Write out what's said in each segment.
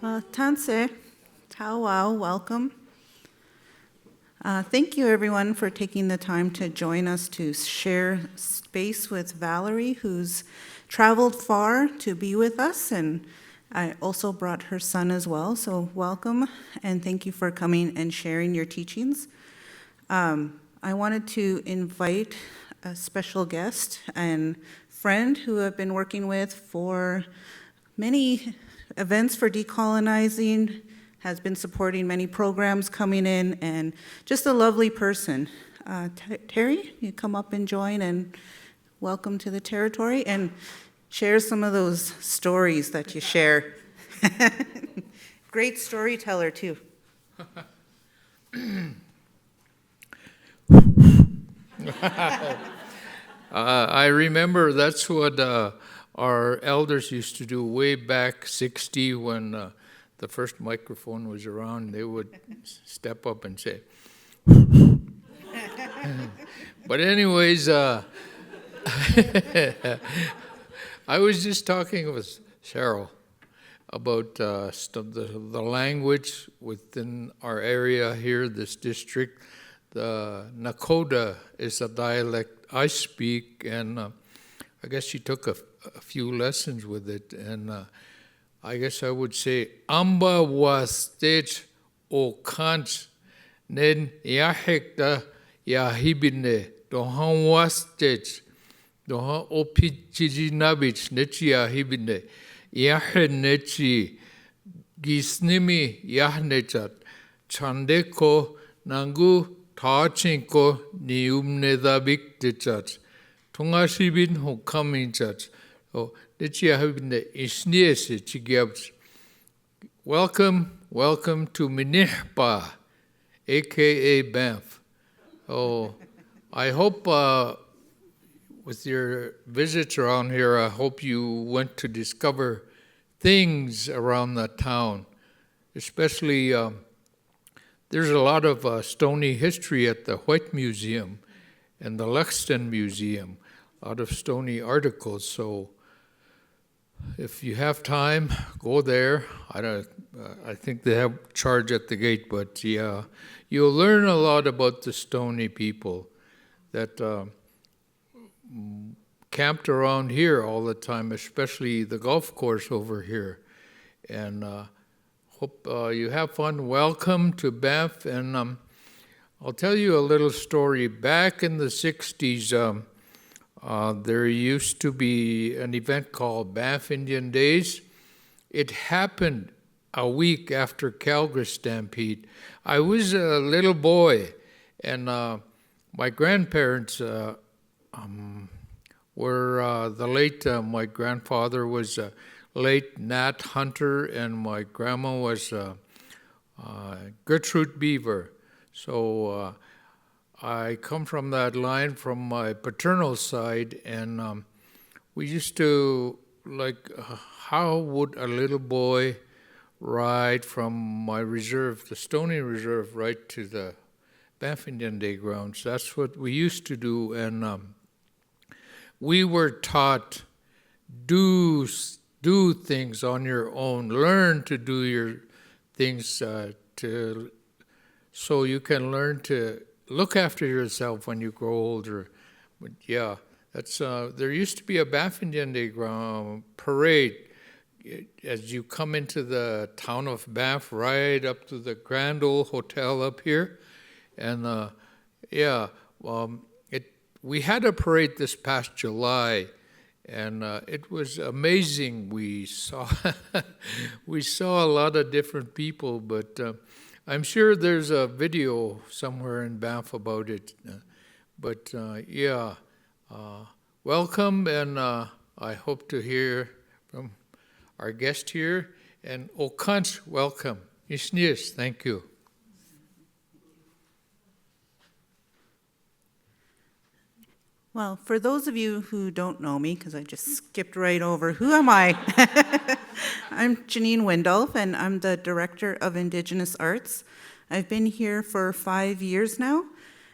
Tanse, Tawau, welcome. Thank you everyone for taking the time to join us to share space with Valerie, who's traveled far to be with us, and I also brought her son as well, so welcome, and thank you for coming and sharing your teachings. I wanted to invite a special guest and friend who I've been working with for many events for decolonizing, has been supporting many programs coming in, and just a lovely person. Terry, you come up and join, and welcome to the territory, and share some of those stories that you share. Great storyteller, too. I remember that's what our elders used to do way back 60 when the first microphone was around. They would step up and say, but anyways, I was just talking with Cheryl about the language within our area here, this district. The Nakota is a dialect I speak, and I guess she took a few lessons with it, and I guess I would say, Amba was stage o kant nen yahekta yahibine dohan was stage dohan opichiji nabich nechi yahibine yahe nechi gisnimi yahnechat chandeko nangu taachinko niumnedabik dechat tungasibin hokaminchach. Oh, welcome to Minihpa, aka Banff. Oh, I hope with your visits around here, I hope you went to discover things around the town. Especially, there's a lot of Stoney history at the White Museum and the Lexington Museum, a lot of Stoney articles, so if you have time, go there. I think they have charge at the gate, but yeah, you'll learn a lot about the Stoney people that camped around here all the time, especially the golf course over here. And hope you have fun. Welcome to Banff, and I'll tell you a little story. Back in the 60s, there used to be an event called Banff Indian Days. It happened a week after Calgary Stampede. I was a little boy, and my grandparents were the late, my grandfather was late Nat Hunter, and my grandma was Gertrude Beaver. So I come from that line from my paternal side, and we used to, how would a little boy ride from my reserve, the Stoney Reserve, right to the Banff Indian Day grounds? That's what we used to do, and we were taught, do things on your own, learn to do your things so you can learn to look after yourself when you grow older. But yeah, that's there used to be a Banff Indian Day parade as you come into the town of Banff, right up to the Grand Ole Hotel up here. And we had a parade this past July, and it was amazing. We saw a lot of different people, but I'm sure there's a video somewhere in Banff about it. Welcome, and I hope to hear from our guest here. And Okant, welcome. Ishnius, thank you. Well, for those of you who don't know me, because I just skipped right over, who am I? I'm Janine Windolf, and I'm the Director of Indigenous Arts. I've been here for 5 years now,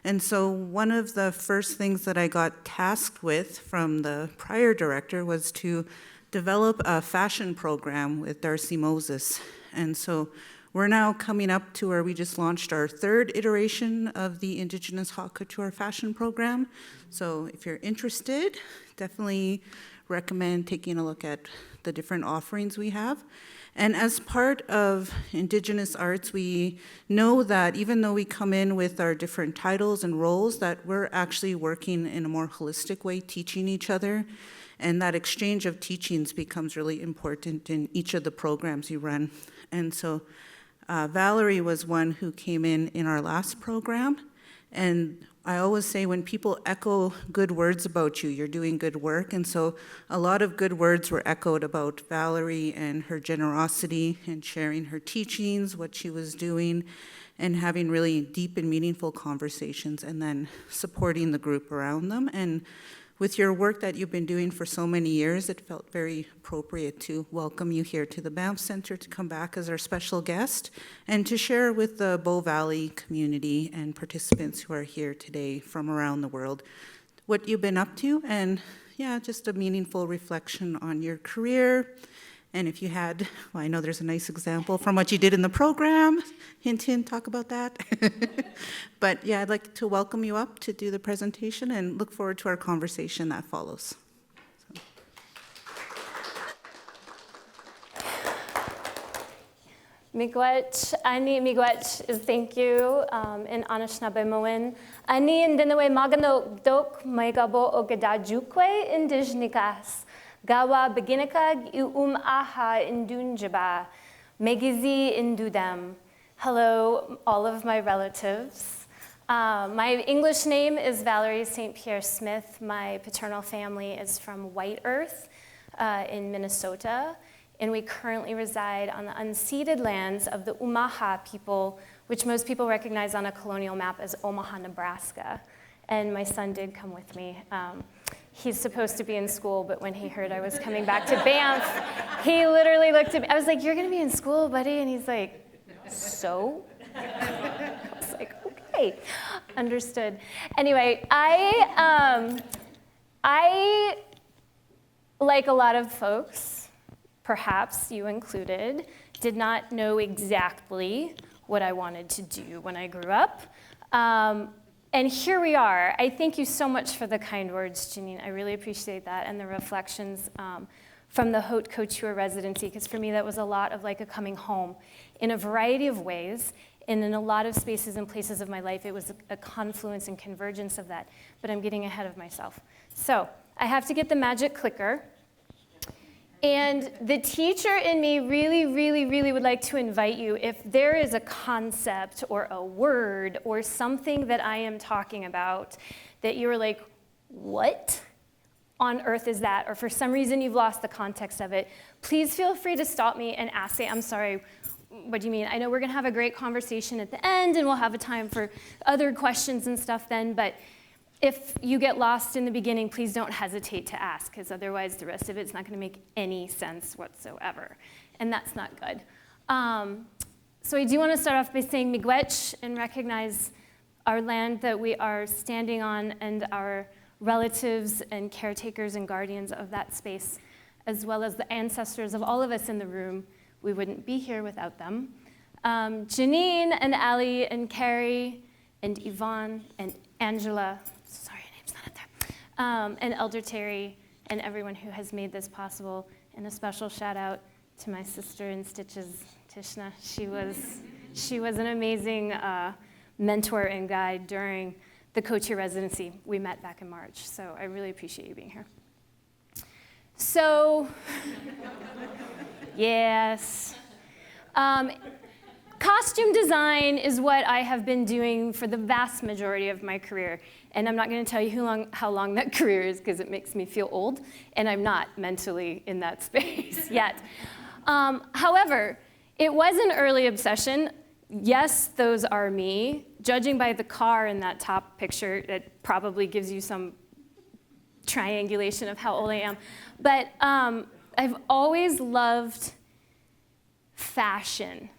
and so one of the first things that I got tasked with from the prior director was to develop a fashion program with Darcy Moses. And so we're now coming up to where we just launched our third iteration of the Indigenous Haute Couture fashion program. So if you're interested, definitely recommend taking a look at the different offerings we have. And as part of Indigenous Arts, we know that even though we come in with our different titles and roles, that we're actually working in a more holistic way, teaching each other. And that exchange of teachings becomes really important in each of the programs you run. And so Valerie was one who came in our last program. And I always say when people echo good words about you, you're doing good work. And so a lot of good words were echoed about Valerie and her generosity and sharing her teachings, what she was doing, and having really deep and meaningful conversations, and then supporting the group around them. And with your work that you've been doing for so many years, it felt very appropriate to welcome you here to the Banff Centre to come back as our special guest and to share with the Bow Valley community and participants who are here today from around the world what you've been up to, and yeah, just a meaningful reflection on your career. And if you had, well, I know there's a nice example from what you did in the program. Hint, hint, talk about that. But yeah, I'd like to welcome you up to do the presentation and look forward to our conversation that follows. Miigwech, ani miigwech is thank you in Anishinaabe Ani indinawe magano dok maigabo ogadajukwe indigenize. Gawa beginika aha indunjaba, megizi indudem. Hello, all of my relatives. My English name is Valerie St. Pierre Smith. My paternal family is from White Earth in Minnesota, and we currently reside on the unceded lands of the Umaha people, which most people recognize on a colonial map as Omaha, Nebraska. And my son did come with me. He's supposed to be in school, but when he heard I was coming back to Banff, he literally looked at me. I was like, "You're going to be in school, buddy?" And he's like, "So?" I was like, "Okay, understood." Anyway, I like a lot of folks, perhaps you included, did not know exactly what I wanted to do when I grew up. And here we are. I thank you so much for the kind words, Janine. I really appreciate that, and the reflections from the Haute Couture residency, because for me that was a lot of like a coming home in a variety of ways, and in a lot of spaces and places of my life, it was a confluence and convergence of that, but I'm getting ahead of myself. So I have to get the magic clicker. And the teacher in me really, really, really would like to invite you, if there is a concept or a word or something that I am talking about that you're like, what on earth is that? Or for some reason you've lost the context of it, please feel free to stop me and ask, say, "I'm sorry, what do you mean?" I know we're gonna have a great conversation at the end and we'll have a time for other questions and stuff then, but if you get lost in the beginning, please don't hesitate to ask, because otherwise the rest of it's not going to make any sense whatsoever, and that's not good. So I do want to start off by saying miigwech and recognize our land that we are standing on and our relatives and caretakers and guardians of that space, as well as the ancestors of all of us in the room. We wouldn't be here without them. Janine and Ali and Carrie and Yvonne and Angela, sorry, your name's not up there, and Elder Terry and everyone who has made this possible, and a special shout out to my sister in stitches, Tishna. She was an amazing mentor and guide during the couture residency. We met back in March, so I really appreciate you being here. So, yes. Costume design is what I have been doing for the vast majority of my career. And I'm not going to tell you how long that career is, because it makes me feel old, and I'm not mentally in that space yet. However, it was an early obsession. Yes, those are me. Judging by the car in that top picture, it probably gives you some triangulation of how old I am. But I've always loved fashion.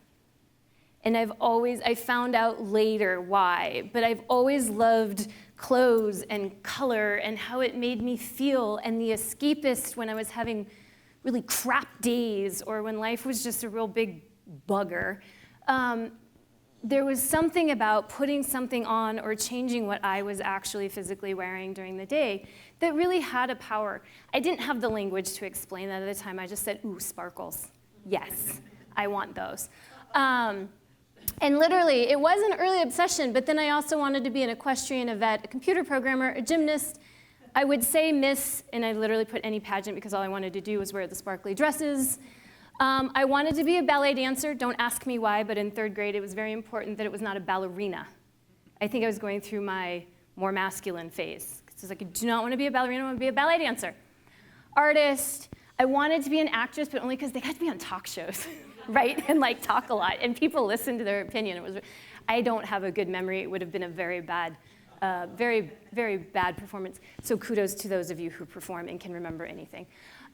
And I found out later why, but I've always loved clothes and color and how it made me feel, and the escapist when I was having really crap days or when life was just a real big bugger, there was something about putting something on or changing what I was actually physically wearing during the day that really had a power. I didn't have the language to explain that at the time. I just said, ooh, sparkles. Yes, I want those. And literally, it was an early obsession, but then I also wanted to be an equestrian, a vet, a computer programmer, a gymnast. I would say Miss, and I literally put any pageant because all I wanted to do was wear the sparkly dresses. I wanted to be a ballet dancer. Don't ask me why, but in 3rd grade, it was very important that it was not a ballerina. I think I was going through my more masculine phase. Because I was like, I do not want to be a ballerina, I want to be a ballet dancer. Artist. I wanted to be an actress, but only because they got to be on talk shows, right? And like talk a lot, and people listen to their opinion. I don't have a good memory. It would have been a very bad, very, very bad performance. So kudos to those of you who perform and can remember anything.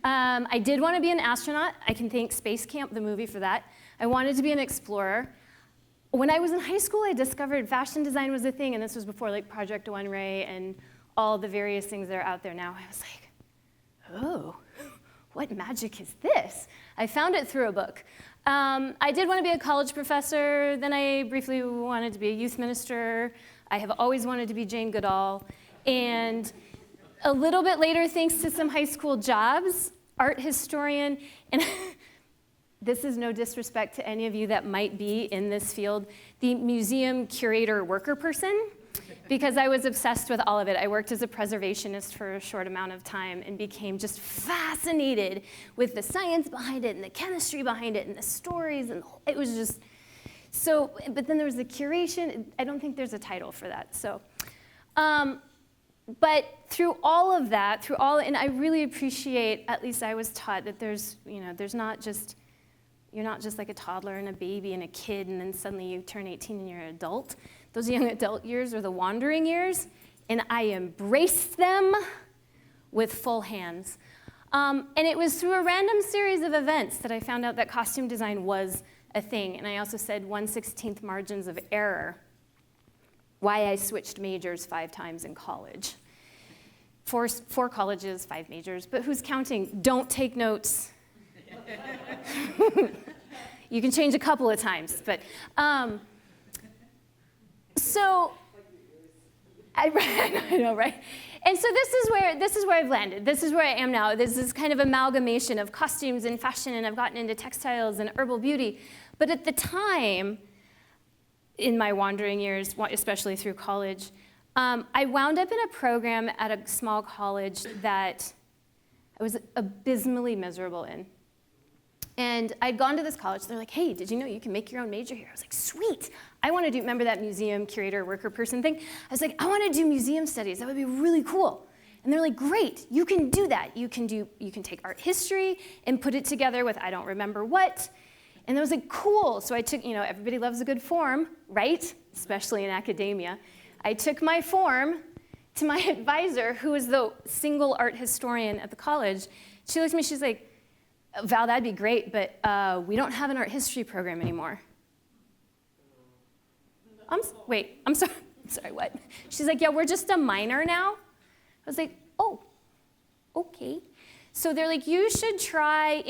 I did want to be an astronaut. I can thank Space Camp, the movie, for that. I wanted to be an explorer. When I was in high school, I discovered fashion design was a thing, and this was before like Project One Ray and all the various things that are out there now. I was like, oh, what magic is this? I found it through a book. I did want to be a college professor. Then I briefly wanted to be a youth minister. I have always wanted to be Jane Goodall. And a little bit later, thanks to some high school jobs, art historian, and this is no disrespect to any of you that might be in this field, the museum curator worker person, because I was obsessed with all of it. I worked as a preservationist for a short amount of time and became just fascinated with the science behind it and the chemistry behind it and the stories, and it was just so, but then there was the curation. I don't think there's a title for that, so. But through all of that, and I really appreciate, at least I was taught that there's not just, you're not just like a toddler and a baby and a kid and then suddenly you turn 18 and you're an adult. Those young adult years are the wandering years, and I embraced them with full hands. And it was through a random series of events that I found out that costume design was a thing. And I also said 1/16 margins of error, why I switched majors 5 times in college. 4 colleges, 5 majors, but who's counting? Don't take notes. You can change a couple of times, but so I know, right? And so this is where I've landed. This is where I am now. This is kind of amalgamation of costumes and fashion, and I've gotten into textiles and herbal beauty. But at the time, in my wandering years, especially through college, I wound up in a program at a small college that I was abysmally miserable in. And I'd gone to this college. They're like, hey, did you know you can make your own major here? I was like, sweet. I want to do, remember that museum curator worker person thing? I was like, I want to do museum studies. That would be really cool. And they're like, great, you can do that. You can take art history and put it together with I don't remember what. And I was like, cool. So I took, everybody loves a good form, right? Especially in academia. I took my form to my advisor, who was the single art historian at the college. She looked at me, she's like, Val, that'd be great, but we don't have an art history program anymore. I'm sorry, what? She's like, yeah, we're just a minor now. I was like, oh, okay. So they're like, you should try,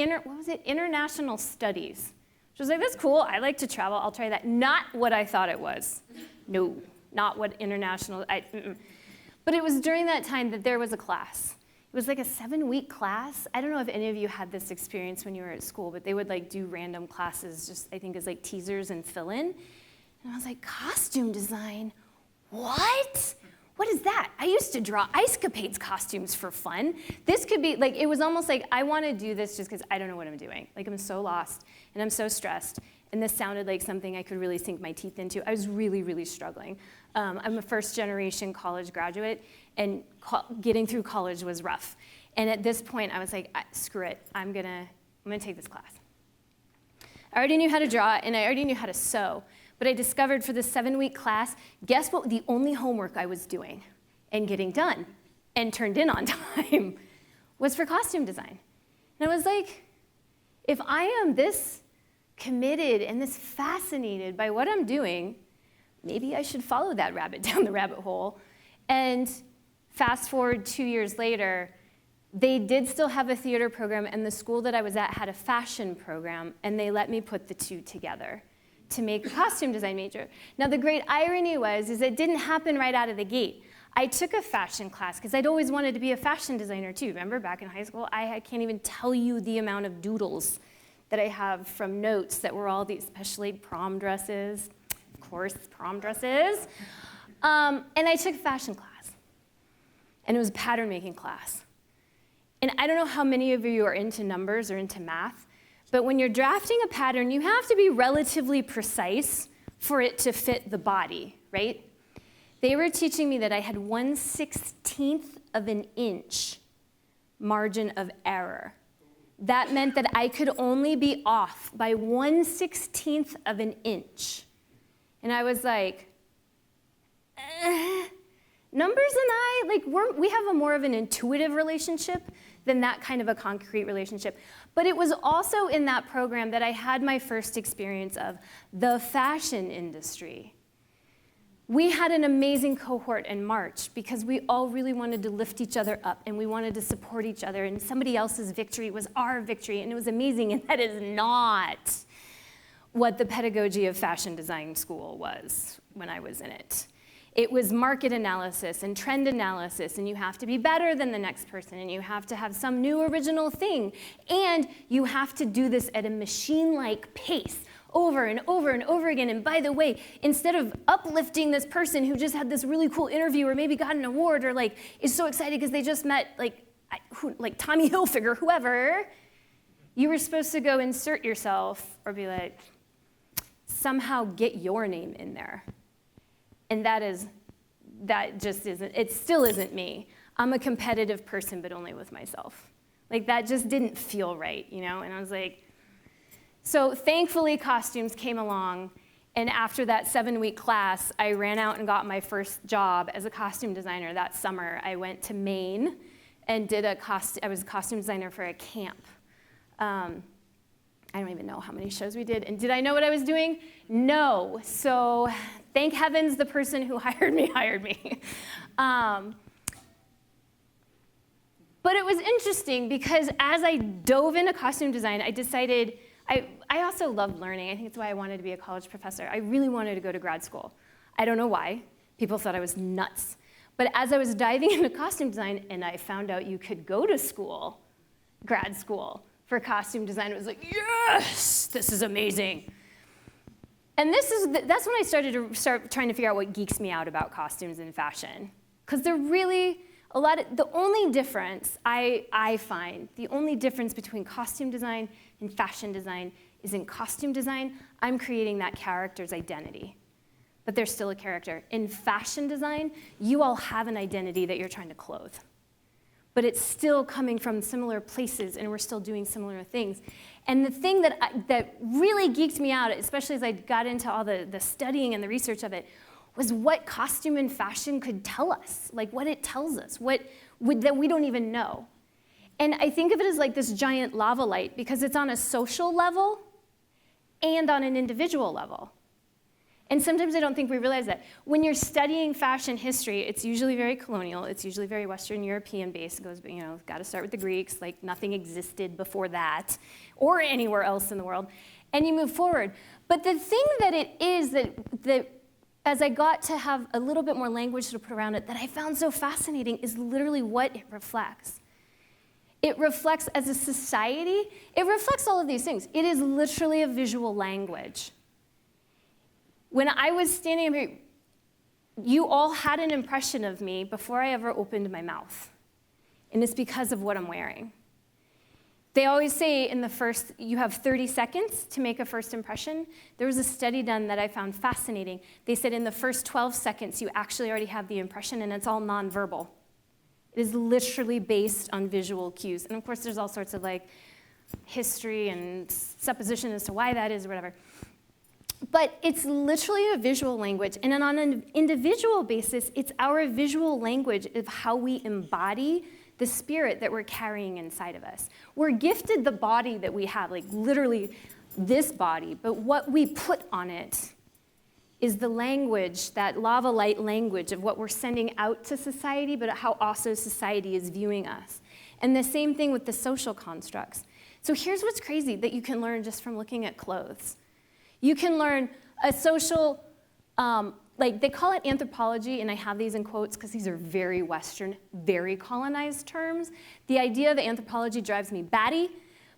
international studies. She was like, that's cool, I like to travel, I'll try that. Not what I thought it was. No, not what international, But it was during that time that there was a class. It was like a 7-week class. I don't know if any of you had this experience when you were at school, but they would like do random classes, just I think as like teasers and fill-in. And I was like, costume design? What? What is that? I used to draw Ice Capades costumes for fun. This could be, like, it was almost like I want to do this just because I don't know what I'm doing. Like, I'm so lost, and I'm so stressed, and this sounded like something I could really sink my teeth into. I was really, really struggling. I'm a first-generation college graduate, and getting through college was rough. And at this point, I was like, screw it. I'm gonna take this class. I already knew how to draw, and I already knew how to sew. But I discovered for the 7-week class, guess what the only homework I was doing and getting done and turned in on time was for costume design. And I was like, if I am this committed and this fascinated by what I'm doing, maybe I should follow that rabbit down the rabbit hole. And fast forward 2 years later, They did still have a theater program, and the school that I was at had a fashion program, and they let me put the two together to make a costume design major. Now, the great irony is it didn't happen right out of the gate. I took a fashion class because I'd always wanted to be a fashion designer too. Remember back in high school, I can't even tell you the amount of doodles that I have from notes that were all these, especially prom dresses, of course, prom dresses. And I took a fashion class, and it was a pattern making class. And I don't know how many of you are into numbers or into math, but when you're drafting a pattern, you have to be relatively precise for it to fit the body, right? They were teaching me that I had 1/16 of an inch margin of error. That meant that I could only be off by 1/16 of an inch. And I was like, numbers and I, like, we have more of an intuitive relationship than that kind of a concrete relationship. But it was also in that program that I had my first experience of the fashion industry. We had an amazing cohort in March because we all really wanted to lift each other up and we wanted to support each other, and somebody else's victory was our victory, and it was amazing, and that is not what the pedagogy of fashion design school was when I was in it. It was market analysis and trend analysis, and you have to be better than the next person, and you have to have some new original thing, and you have to do this at a machine-like pace over and over and over again. And by the way, instead of uplifting this person who just had this really cool interview or maybe got an award or like is so excited because they just met like Tommy Hilfiger, whoever, you were supposed to go insert yourself or be like, somehow get your name in there. And that just isn't, it still isn't me. I'm a competitive person, but only with myself. Like, that just didn't feel right, you know? And I was like, so thankfully costumes came along, and after that 7-week class, I ran out and got my first job as a costume designer that summer. I went to Maine and I was a costume designer for a camp. I don't even know how many shows we did. And did I know what I was doing? No. So thank heavens the person who hired me hired me. But it was interesting because as I dove into costume design, I decided, I also loved learning. I think it's why I wanted to be a college professor. I really wanted to go to grad school. I don't know why. People thought I was nuts. But as I was diving into costume design and I found out you could go to school, grad school, for costume design, it was like, yes, this is amazing. And that's when I started to trying to figure out what geeks me out about costumes and fashion. Because they're really the only difference I find, the only difference between costume design and fashion design is in costume design, I'm creating that character's identity. But they're still a character. In fashion design, you all have an identity that you're trying to clothe. But it's still coming from similar places, and we're still doing similar things. And the thing that really geeked me out, especially as I got into all the studying and the research of it, was what costume and fashion could tell us, like what it tells us, that we don't even know. And I think of it as like this giant lava light because it's on a social level and on an individual level. And sometimes I don't think we realize that. When you're studying fashion history, it's usually very colonial, it's usually very Western European based. It goes, got to start with the Greeks, like nothing existed before that, or anywhere else in the world, and you move forward. But the thing that it is that as I got to have a little bit more language to put around it, that I found so fascinating is literally what it reflects. It reflects as a society, it reflects all of these things. It is literally a visual language. When I was standing up here, you all had an impression of me before I ever opened my mouth. And it's because of what I'm wearing. They always say you have 30 seconds to make a first impression. There was a study done that I found fascinating. They said in the first 12 seconds, you actually already have the impression, and it's all nonverbal. It is literally based on visual cues. And of course, there's all sorts of like history and supposition as to why that is or whatever. But it's literally a visual language. And then on an individual basis, it's our visual language of how we embody the spirit that we're carrying inside of us. We're gifted the body that we have, like literally this body, but what we put on it is the language, that lava light language of what we're sending out to society, but how also society is viewing us. And the same thing with the social constructs. So here's what's crazy that you can learn just from looking at clothes. You can learn a social, like they call it anthropology, and I have these in quotes because these are very Western, very colonized terms. The idea of anthropology drives me batty,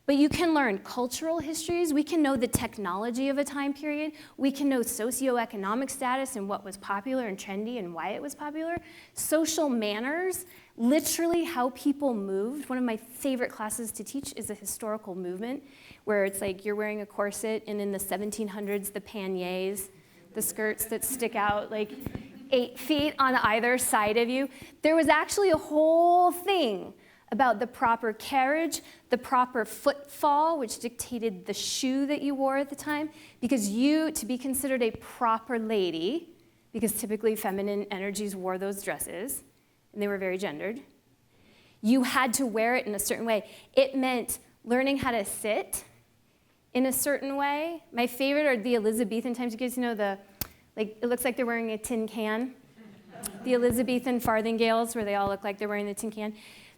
but you can learn cultural histories. We can know the technology of a time period. We can know socioeconomic status and what was popular and trendy and why it was popular. Social manners, literally how people moved. One of my favorite classes to teach is a historical movement, where it's like you're wearing a corset, and in the 1700s, the panniers, the skirts that stick out like 8 feet on either side of you. There was actually a whole thing about the proper carriage, the proper footfall, which dictated the shoe that you wore at the time, because you, to be considered a proper lady, because typically feminine energies wore those dresses, and they were very gendered, you had to wear it in a certain way. It meant learning how to sit in a certain way. My favorite are the Elizabethan times. You guys know it looks like they're wearing a tin can. The Elizabethan farthingales, where they all look like they're wearing the tin can.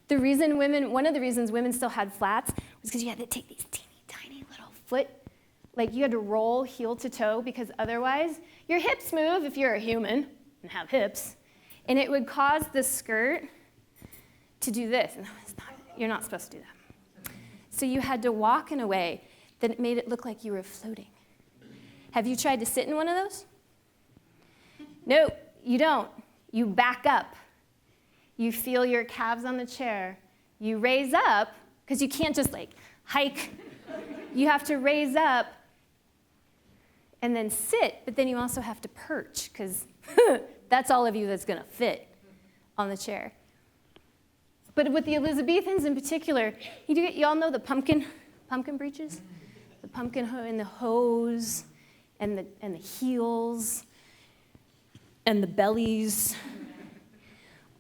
One of the reasons women still had flats was because you had to take these teeny tiny little foot, like you had to roll heel to toe, because otherwise your hips move if you're a human and have hips, and it would cause the skirt to do this. And you're not supposed to do that. So you had to walk in a way that it made it look like you were floating. Have you tried to sit in one of those? No, you don't. You back up. You feel your calves on the chair. You raise up, because you can't just like hike. You have to raise up and then sit, but then you also have to perch, because that's all of you that's gonna fit on the chair. But with the Elizabethans in particular, you all know the pumpkin breeches? The pumpkin and the hose and the heels and the bellies.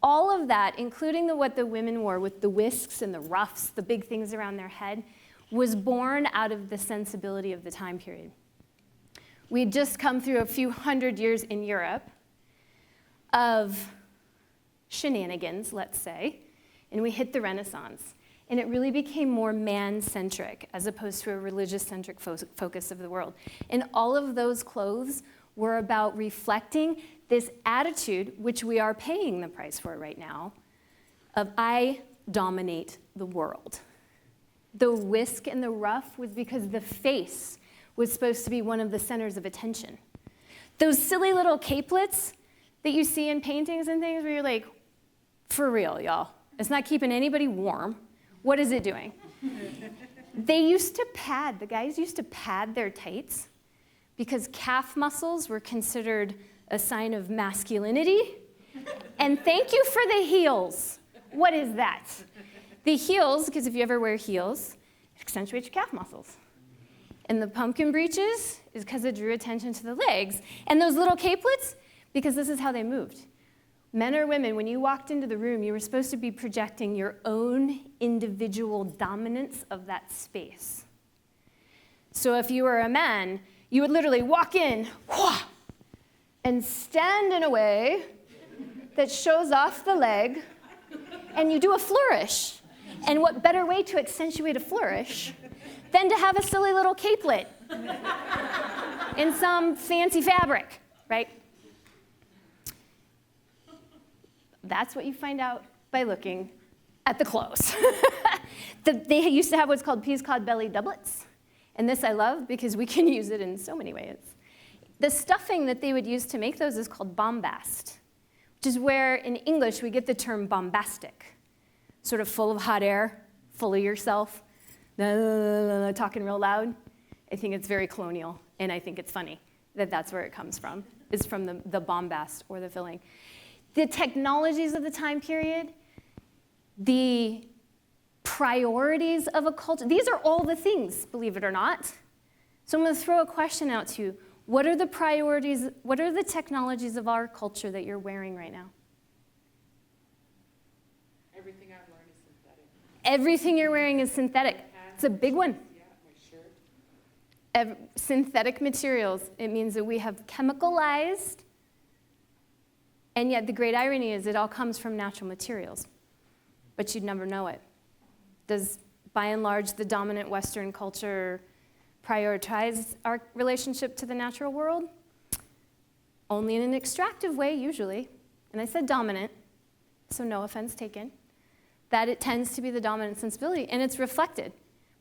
All of that, including what the women wore with the whisks and the ruffs, the big things around their head, was born out of the sensibility of the time period. We had just come through a few hundred years in Europe of shenanigans, let's say, and we hit the Renaissance. And it really became more man-centric as opposed to a religious-centric focus of the world. And all of those clothes were about reflecting this attitude, which we are paying the price for right now, of I dominate the world. The whisk and the ruff was because the face was supposed to be one of the centers of attention. Those silly little capelets that you see in paintings and things where you're like, for real, y'all, it's not keeping anybody warm. What is it doing? The guys used to pad their tights because calf muscles were considered a sign of masculinity. And thank you for the heels. What is that? The heels, because if you ever wear heels, it accentuates your calf muscles. And the pumpkin breeches is because it drew attention to the legs. And those little capelets, because this is how they moved. Men or women, when you walked into the room, you were supposed to be projecting your own individual dominance of that space. So if you were a man, you would literally walk in and stand in a way that shows off the leg, and you do a flourish. And what better way to accentuate a flourish than to have a silly little capelet in some fancy fabric, right? That's what you find out by looking at the clothes. They used to have what's called peas-cod belly doublets. And this I love because we can use it in so many ways. The stuffing that they would use to make those is called bombast, which is where in English we get the term bombastic, sort of full of hot air, full of yourself, talking real loud. I think it's very colonial, and I think it's funny that that's where it comes from. It's from the bombast or the filling. The technologies of the time period, the priorities of a culture, these are all the things, believe it or not. So I'm going to throw a question out to you. What are the priorities, what are the technologies of our culture that you're wearing right now? Everything I'm wearing is synthetic. Everything you're wearing is synthetic. It's a big one. Yeah, my shirt. Synthetic materials. It means that we have chemicalized, and yet the great irony is it all comes from natural materials, but you'd never know it. Does, by and large, the dominant Western culture prioritize our relationship to the natural world? Only in an extractive way, usually. And I said dominant, so no offense taken. That it tends to be the dominant sensibility, and it's reflected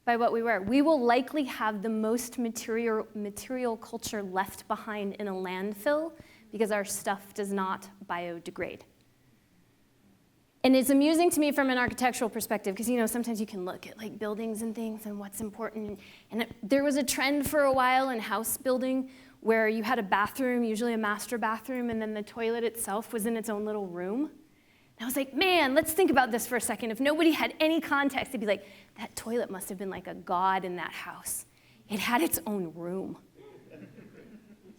by what we wear. We will likely have the most material culture left behind in a landfill because our stuff does not biodegrade. And it's amusing to me from an architectural perspective, because sometimes you can look at like buildings and things and what's important. And there was a trend for a while in house building where you had a bathroom, usually a master bathroom, and then the toilet itself was in its own little room. And I was like, man, let's think about this for a second. If nobody had any context, they'd be like, that toilet must have been like a god in that house. It had its own room.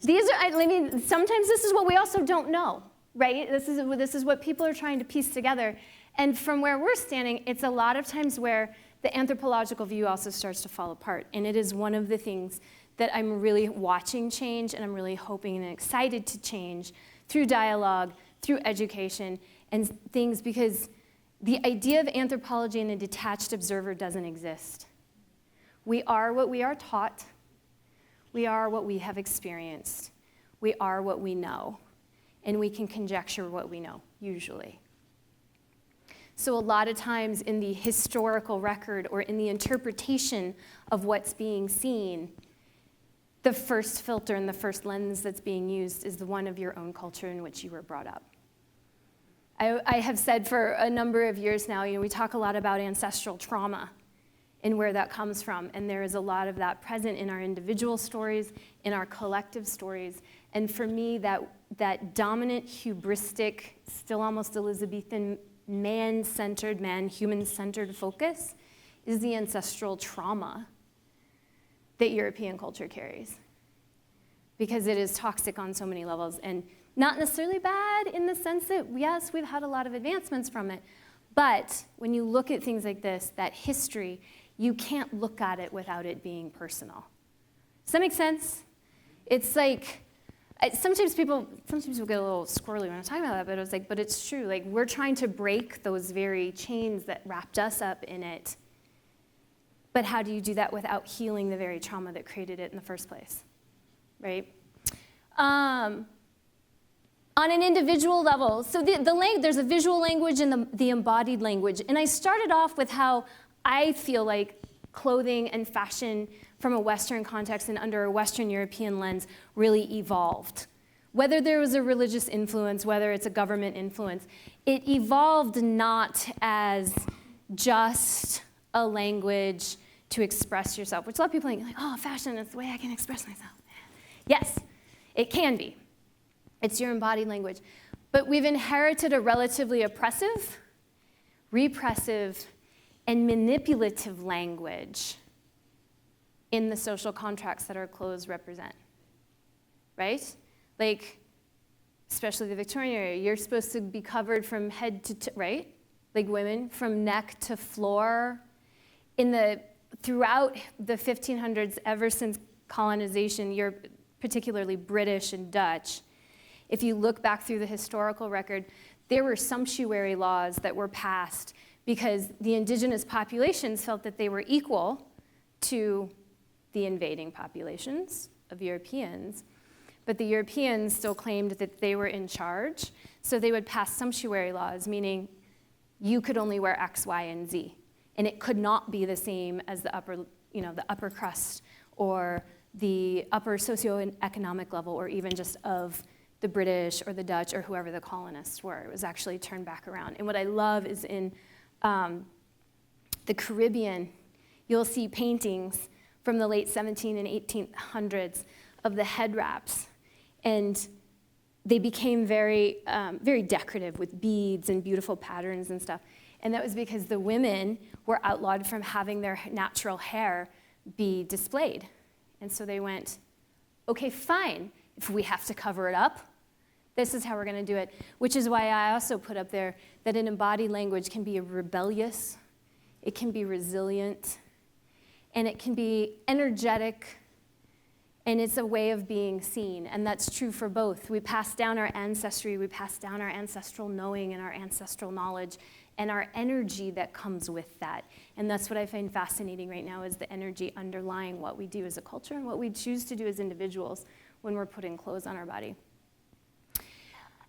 Sometimes this is what we also don't know, right? This is what people are trying to piece together. And from where we're standing, it's a lot of times where the anthropological view also starts to fall apart. And it is one of the things that I'm really watching change, and I'm really hoping and excited to change through dialogue, through education, and things, because the idea of anthropology and a detached observer doesn't exist. We are what we are taught. We are what we have experienced. We are what we know. And we can conjecture what we know, usually. So a lot of times in the historical record or in the interpretation of what's being seen, the first filter and the first lens that's being used is the one of your own culture in which you were brought up. I have said for a number of years now, we talk a lot about ancestral trauma and where that comes from. And there is a lot of that present in our individual stories, in our collective stories. And for me, that dominant, hubristic, still almost Elizabethan, man-centered, human-centered focus is the ancestral trauma that European culture carries. Because it is toxic on so many levels. And not necessarily bad in the sense that, yes, we've had a lot of advancements from it. But when you look at things like this, that history, you can't look at it without it being personal. Does that make sense? It's like, sometimes people get a little squirrely when I'm talking about that, but but it's true. Like, we're trying to break those very chains that wrapped us up in it. But how do you do that without healing the very trauma that created it in the first place, right? On an individual level, so there's a visual language and the embodied language. And I started off with how I feel like clothing and fashion from a Western context and under a Western European lens really evolved. Whether there was a religious influence, whether it's a government influence, it evolved not as just a language to express yourself, which a lot of people think, like, oh, fashion is the way I can express myself. Yes, it can be. It's your embodied language. But we've inherited a relatively oppressive, repressive, and manipulative language in the social contracts that our clothes represent, right? Like, especially the Victorian era, you're supposed to be covered from head to right? Like women, from neck to floor. Throughout the 1500s, ever since colonization, particularly British and Dutch, if you look back through the historical record, there were sumptuary laws that were passed because the indigenous populations felt that they were equal to the invading populations of Europeans. But the Europeans still claimed that they were in charge, so they would pass sumptuary laws, meaning you could only wear X, Y, and Z. And it could not be the same as the upper crust or the upper socioeconomic level, or even just of the British or the Dutch or whoever the colonists were. It was actually turned back around. And what I love is in the Caribbean, you'll see paintings from the late 1700s and 1800s of the head wraps. And they became very, very decorative with beads and beautiful patterns and stuff. And that was because the women were outlawed from having their natural hair be displayed. And so they went, okay, fine. If we have to cover it up, this is how we're going to do it. Which is why I also put up there that an embodied language can be rebellious, it can be resilient, and it can be energetic, and it's a way of being seen. And that's true for both. We pass down our ancestry, we pass down our ancestral knowing and our ancestral knowledge, and our energy that comes with that. And that's what I find fascinating right now, is the energy underlying what we do as a culture and what we choose to do as individuals when we're putting clothes on our body.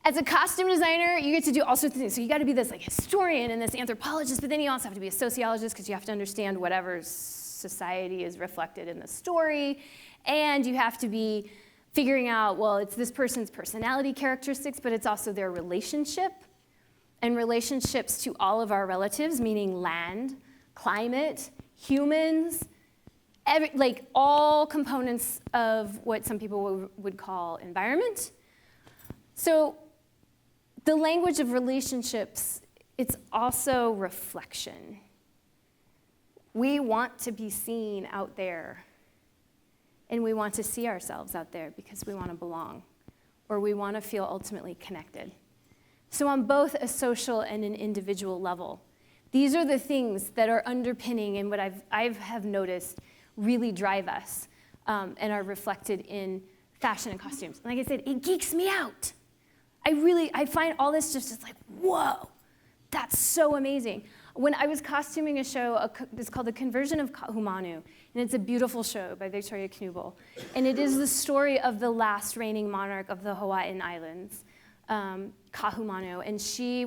As a costume designer, you get to do all sorts of things. So you got to be this like historian and this anthropologist, but then you also have to be a sociologist because you have to understand whatever society is reflected in the story. And you have to be figuring out, well, it's this person's personality characteristics, but it's also their relationship and relationships to all of our relatives, meaning land, climate, humans, like all components of what some people would call environment. So the language of relationships, it's also reflection. We want to be seen out there, and we want to see ourselves out there because we want to belong, or we want to feel ultimately connected. So on both a social and an individual level, these are the things that are underpinning and what I have noticed really drive us and are reflected in fashion and costumes. Like I said, it geeks me out. I find all this just like, whoa, that's so amazing. When I was costuming a show, it's called The Conversion of Kahumanu, and it's a beautiful show by Victoria Knubel. And it is the story of the last reigning monarch of the Hawaiian Islands, Kahumanu. And she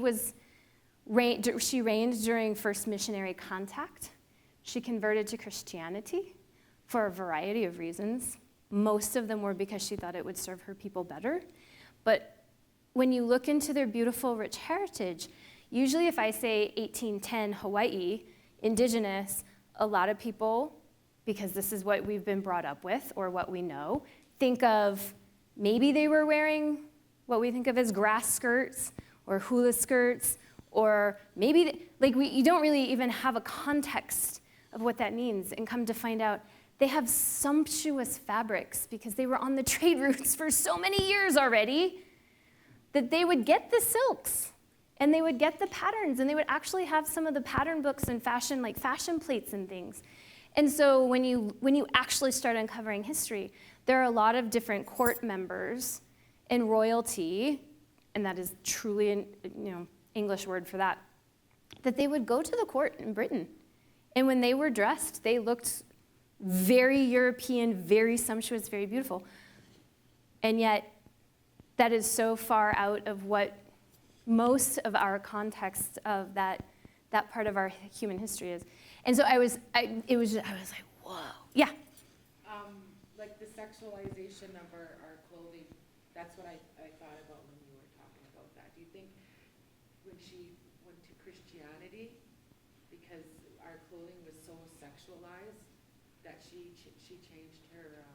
reigned during first missionary contact. She converted to Christianity for a variety of reasons. Most of them were because she thought it would serve her people better. But when you look into their beautiful, rich heritage, usually if I say 1810 Hawaii, indigenous, a lot of people, because this is what we've been brought up with or what we know, think of maybe they were wearing what we think of as grass skirts or hula skirts, or maybe, you don't really even have a context of what that means, and come to find out they have sumptuous fabrics because they were on the trade routes for so many years already that they would get the silks and they would get the patterns, and they would actually have some of the pattern books and fashion, like fashion plates and things. And so when you actually start uncovering history, there are a lot of different court members and royalty, and that is truly an English word for that they would go to the court in Britain. And when they were dressed, they looked very European, very sumptuous, very beautiful. And yet, that is so far out of what most of our context of that part of our human history is. And so I was like, whoa, yeah. Like the sexualization of our clothing, that's what I thought about when you were talking about that. Do you think when she went to Christianity, because our clothing was so sexualized, that she changed her,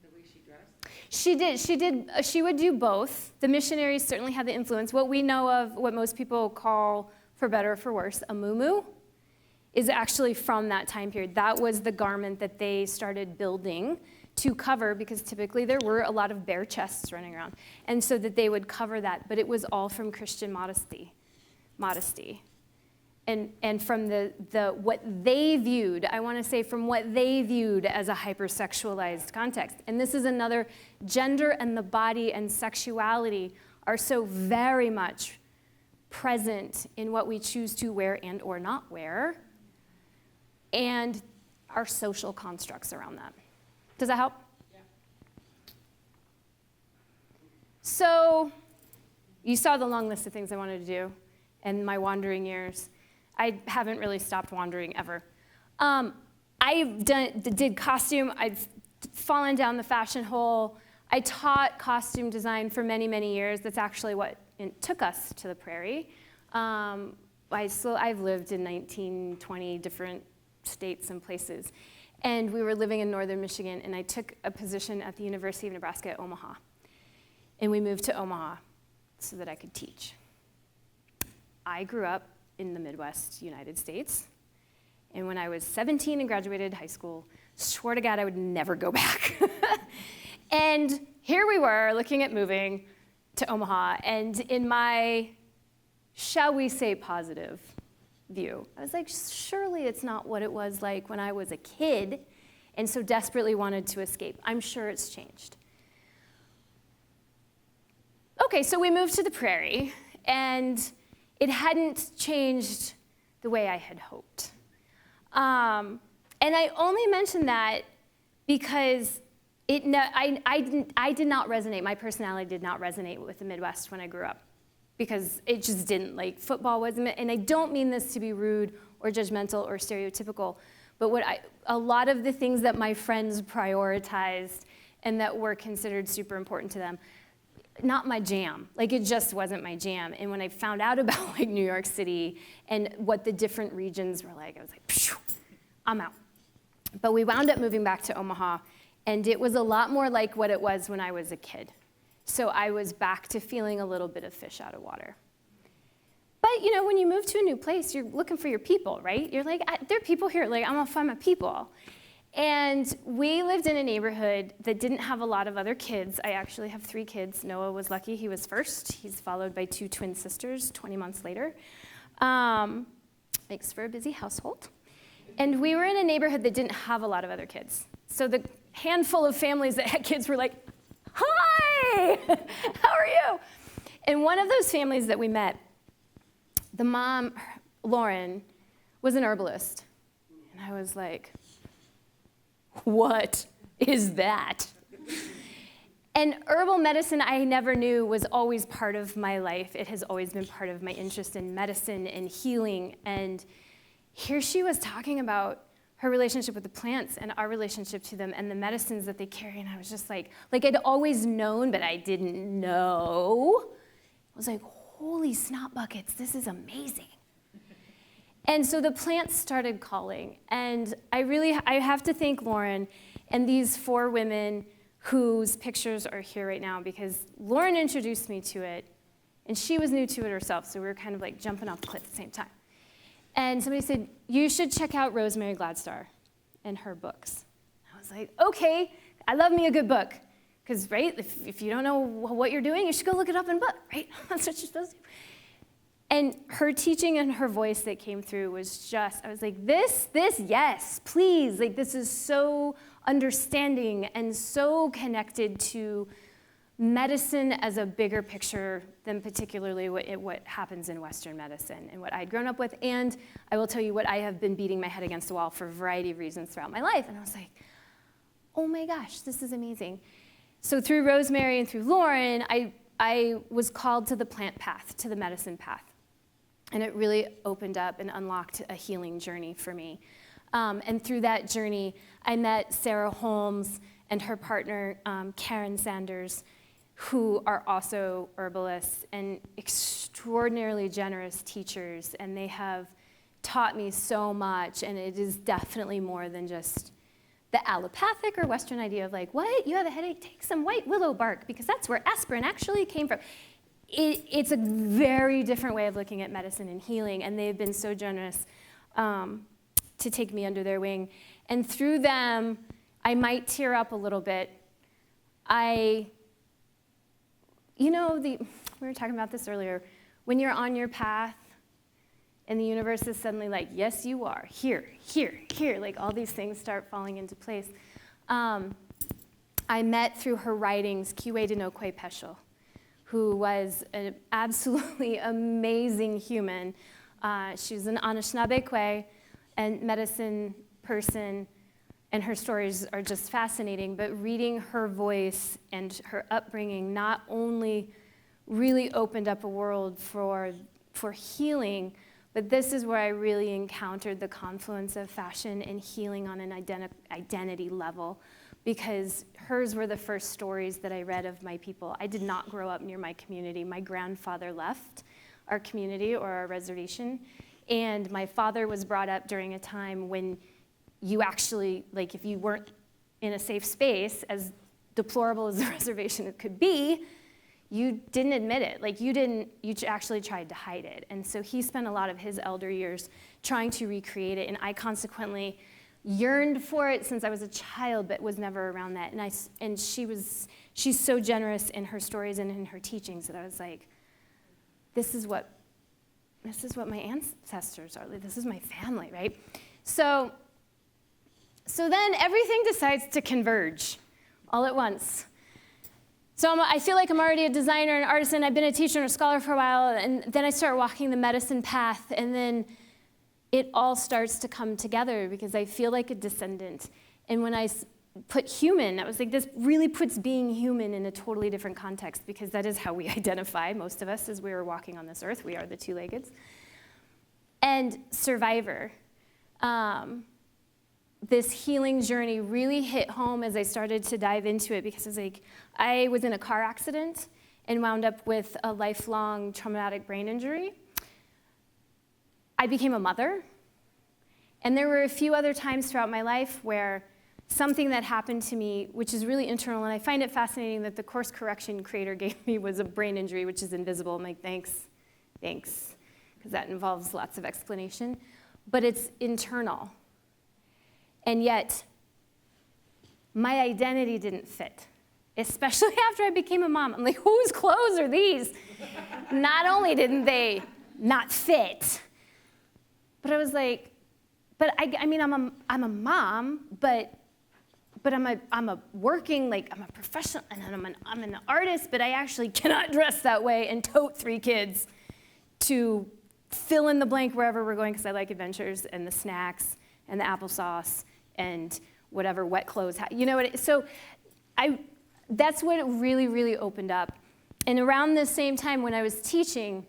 the way she dressed? She did. She would do both. The missionaries certainly had the influence. What we know of, what most people call, for better or for worse, a muumuu, is actually from that time period. That was the garment that they started building to cover, because typically there were a lot of bare chests running around, and so that they would cover that. But it was all from Christian modesty. And from the what they viewed, I want to say from what they viewed as a hypersexualized context. And this is another, gender and the body and sexuality are so very much present in what we choose to wear and or not wear, and our social constructs around that. Does that help? Yeah. So you saw the long list of things I wanted to do and my wandering years. I haven't really stopped wandering ever. I did costume. I've fallen down the fashion hole. I taught costume design for many, many years. That's actually what took us to the prairie. I've lived in 19, 20 different states and places. And we were living in northern Michigan, and I took a position at the University of Nebraska at Omaha. And we moved to Omaha so that I could teach. I grew up in the Midwest United States. And when I was 17 and graduated high school, swore to God I would never go back. And here we were looking at moving to Omaha, and in my, shall we say, positive view, I was like, surely it's not what it was like when I was a kid, and so desperately wanted to escape. I'm sure it's changed. Okay, so we moved to the prairie, and it hadn't changed the way I had hoped. And I only mention that because I did not resonate, my personality did not resonate with the Midwest when I grew up, because it just didn't. Like, football wasn't, and I don't mean this to be rude or judgmental or stereotypical, but a lot of the things that my friends prioritized and that were considered super important to them, not my jam. Like, it just wasn't my jam. And when I found out about like New York City and what the different regions were like, I was like, phew, I'm out. But we wound up moving back to Omaha, and it was a lot more like what it was when I was a kid. So I was back to feeling a little bit of fish out of water. But, you know, when you move to a new place, you're looking for your people, right? You're like, there are people here, like, I'm gonna find my people. And we lived in a neighborhood that didn't have a lot of other kids. I actually have 3 kids. Noah was lucky, he was first. He's followed by 2 twin sisters 20 months later. Makes for a busy household. And we were in a neighborhood that didn't have a lot of other kids. So the handful of families that had kids were like, hi, how are you? And one of those families that we met, the mom, Lauren, was an herbalist. And I was like, what is that? And herbal medicine, I never knew, was always part of my life. It has always been part of my interest in medicine and healing. And here she was talking about her relationship with the plants and our relationship to them and the medicines that they carry. And I was just like I'd always known, but I didn't know. I was like, holy snot buckets, this is amazing. And so the plants started calling. And I have to thank Lauren and these 4 women whose pictures are here right now, because Lauren introduced me to it, and she was new to it herself, so we were kind of like jumping off the cliff at the same time. And somebody said, you should check out Rosemary Gladstar and her books. I was like, okay, I love me a good book. Because, right, if you don't know what you're doing, you should go look it up in a book, right? That's what you're supposed to do. And her teaching and her voice that came through was just, I was like, this, yes, please. Like, this is so understanding and so connected to medicine as a bigger picture than particularly what happens in Western medicine and what I'd grown up with. And I will tell you what I have been beating my head against the wall for a variety of reasons throughout my life. And I was like, oh my gosh, this is amazing. So through Rosemary and through Lauren, I was called to the plant path, to the medicine path. And it really opened up and unlocked a healing journey for me. And through that journey, I met Sarah Holmes and her partner, Karen Sanders, who are also herbalists and extraordinarily generous teachers. And they have taught me so much. And it is definitely more than just the allopathic or Western idea of like, what? You have a headache? Take some white willow bark, because that's where aspirin actually came from. It's a very different way of looking at medicine and healing, and they've been so generous to take me under their wing. And through them, I might tear up a little bit. We were talking about this earlier. When you're on your path, and the universe is suddenly like, yes, you are, here, like all these things start falling into place. I met through her writings Kiwe Denokwe Peschel, who was an absolutely amazing human. She's an Anishinaabe and medicine person, and her stories are just fascinating, but reading her voice and her upbringing not only really opened up a world for healing, but this is where I really encountered the confluence of fashion and healing on an identity level, because hers were the first stories that I read of my people. I did not grow up near my community. My grandfather left our community or our reservation, and my father was brought up during a time when you actually, like, if you weren't in a safe space, as deplorable as the reservation could be, you didn't admit it. Like, you actually tried to hide it. And so he spent a lot of his elder years trying to recreate it, and I consequently yearned for it since I was a child, but was never around that. And she's so generous in her stories and in her teachings that I was like, this is what my ancestors are. Like, this is my family, right? So then everything decides to converge all at once. So I feel like I'm already a designer, an artisan. I've been a teacher and a scholar for a while, and then I start walking the medicine path, and then it all starts to come together because I feel like a descendant. And when I put human, I was like, this really puts being human in a totally different context, because that is how we identify, most of us, as we are walking on this earth. We are the two-leggeds. And survivor. This healing journey really hit home as I started to dive into it, because I was in a car accident and wound up with a lifelong traumatic brain injury. I became a mother, and there were a few other times throughout my life where something that happened to me, which is really internal, and I find it fascinating that the course correction creator gave me was a brain injury, which is invisible. I'm like, thanks, because that involves lots of explanation, but it's internal. And yet, my identity didn't fit, especially after I became a mom. I'm like, whose clothes are these? Not only didn't they not fit, but I was like, but I mean, I'm a mom, but I'm a working, like, I'm a professional, and I'm an artist, but I actually cannot dress that way and tote 3 kids to fill in the blank wherever we're going, because I like adventures and the snacks and the applesauce and whatever wet clothes, you know what? So that's what it really, really opened up. And around the same time when I was teaching,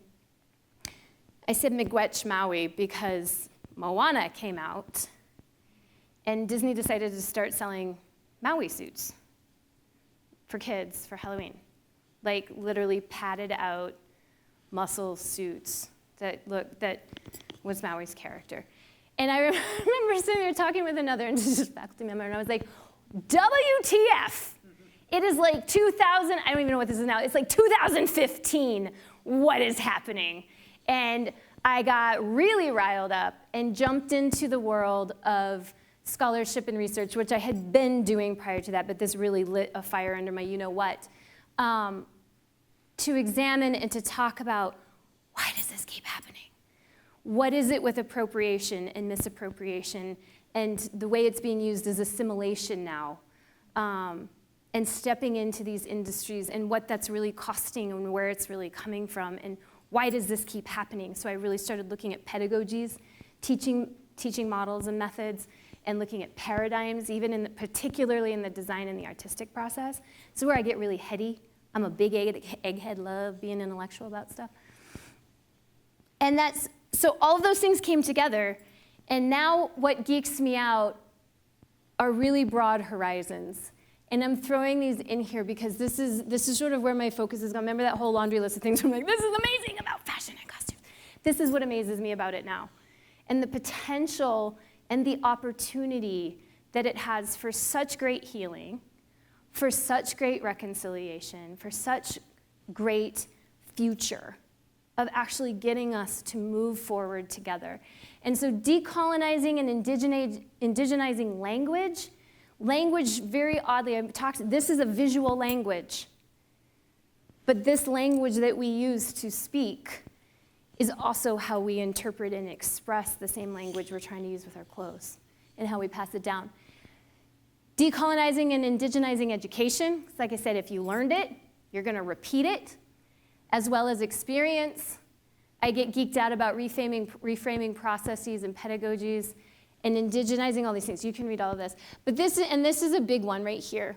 I said Miigwech Maui because Moana came out, and Disney decided to start selling Maui suits for kids for Halloween. Like literally padded out muscle suits that was Maui's character. And I remember sitting there talking with another faculty member, and I was like, WTF? It is like 2000, I don't even know what this is now. It's like 2015. What is happening? And I got really riled up and jumped into the world of scholarship and research, which I had been doing prior to that, but this really lit a fire under my you-know-what, to examine and to talk about, why does this keep happening? What is it with appropriation and misappropriation, and the way it's being used as assimilation now, and stepping into these industries and what that's really costing and where it's really coming from, and why does this keep happening? So I really started looking at pedagogies, teaching models and methods, and looking at paradigms, even particularly in the design and the artistic process. This is where I get really heady. I'm a big egghead, love being intellectual about stuff. And so all of those things came together, and now what geeks me out are really broad horizons. And I'm throwing these in here because this is sort of where my focus is going. Remember that whole laundry list of things where I'm like, this is amazing about fashion and costumes. This is what amazes me about it now. And the potential and the opportunity that it has for such great healing, for such great reconciliation, for such great future of actually getting us to move forward together. And so decolonizing and indigenizing language very oddly, this is a visual language, but this language that we use to speak is also how we interpret and express the same language we're trying to use with our clothes and how we pass it down. Decolonizing and indigenizing education, like I said, if you learned it, you're gonna repeat it, as well as experience. I get geeked out about reframing processes and pedagogies and indigenizing all these things. You can read all of this. But this is a big one right here.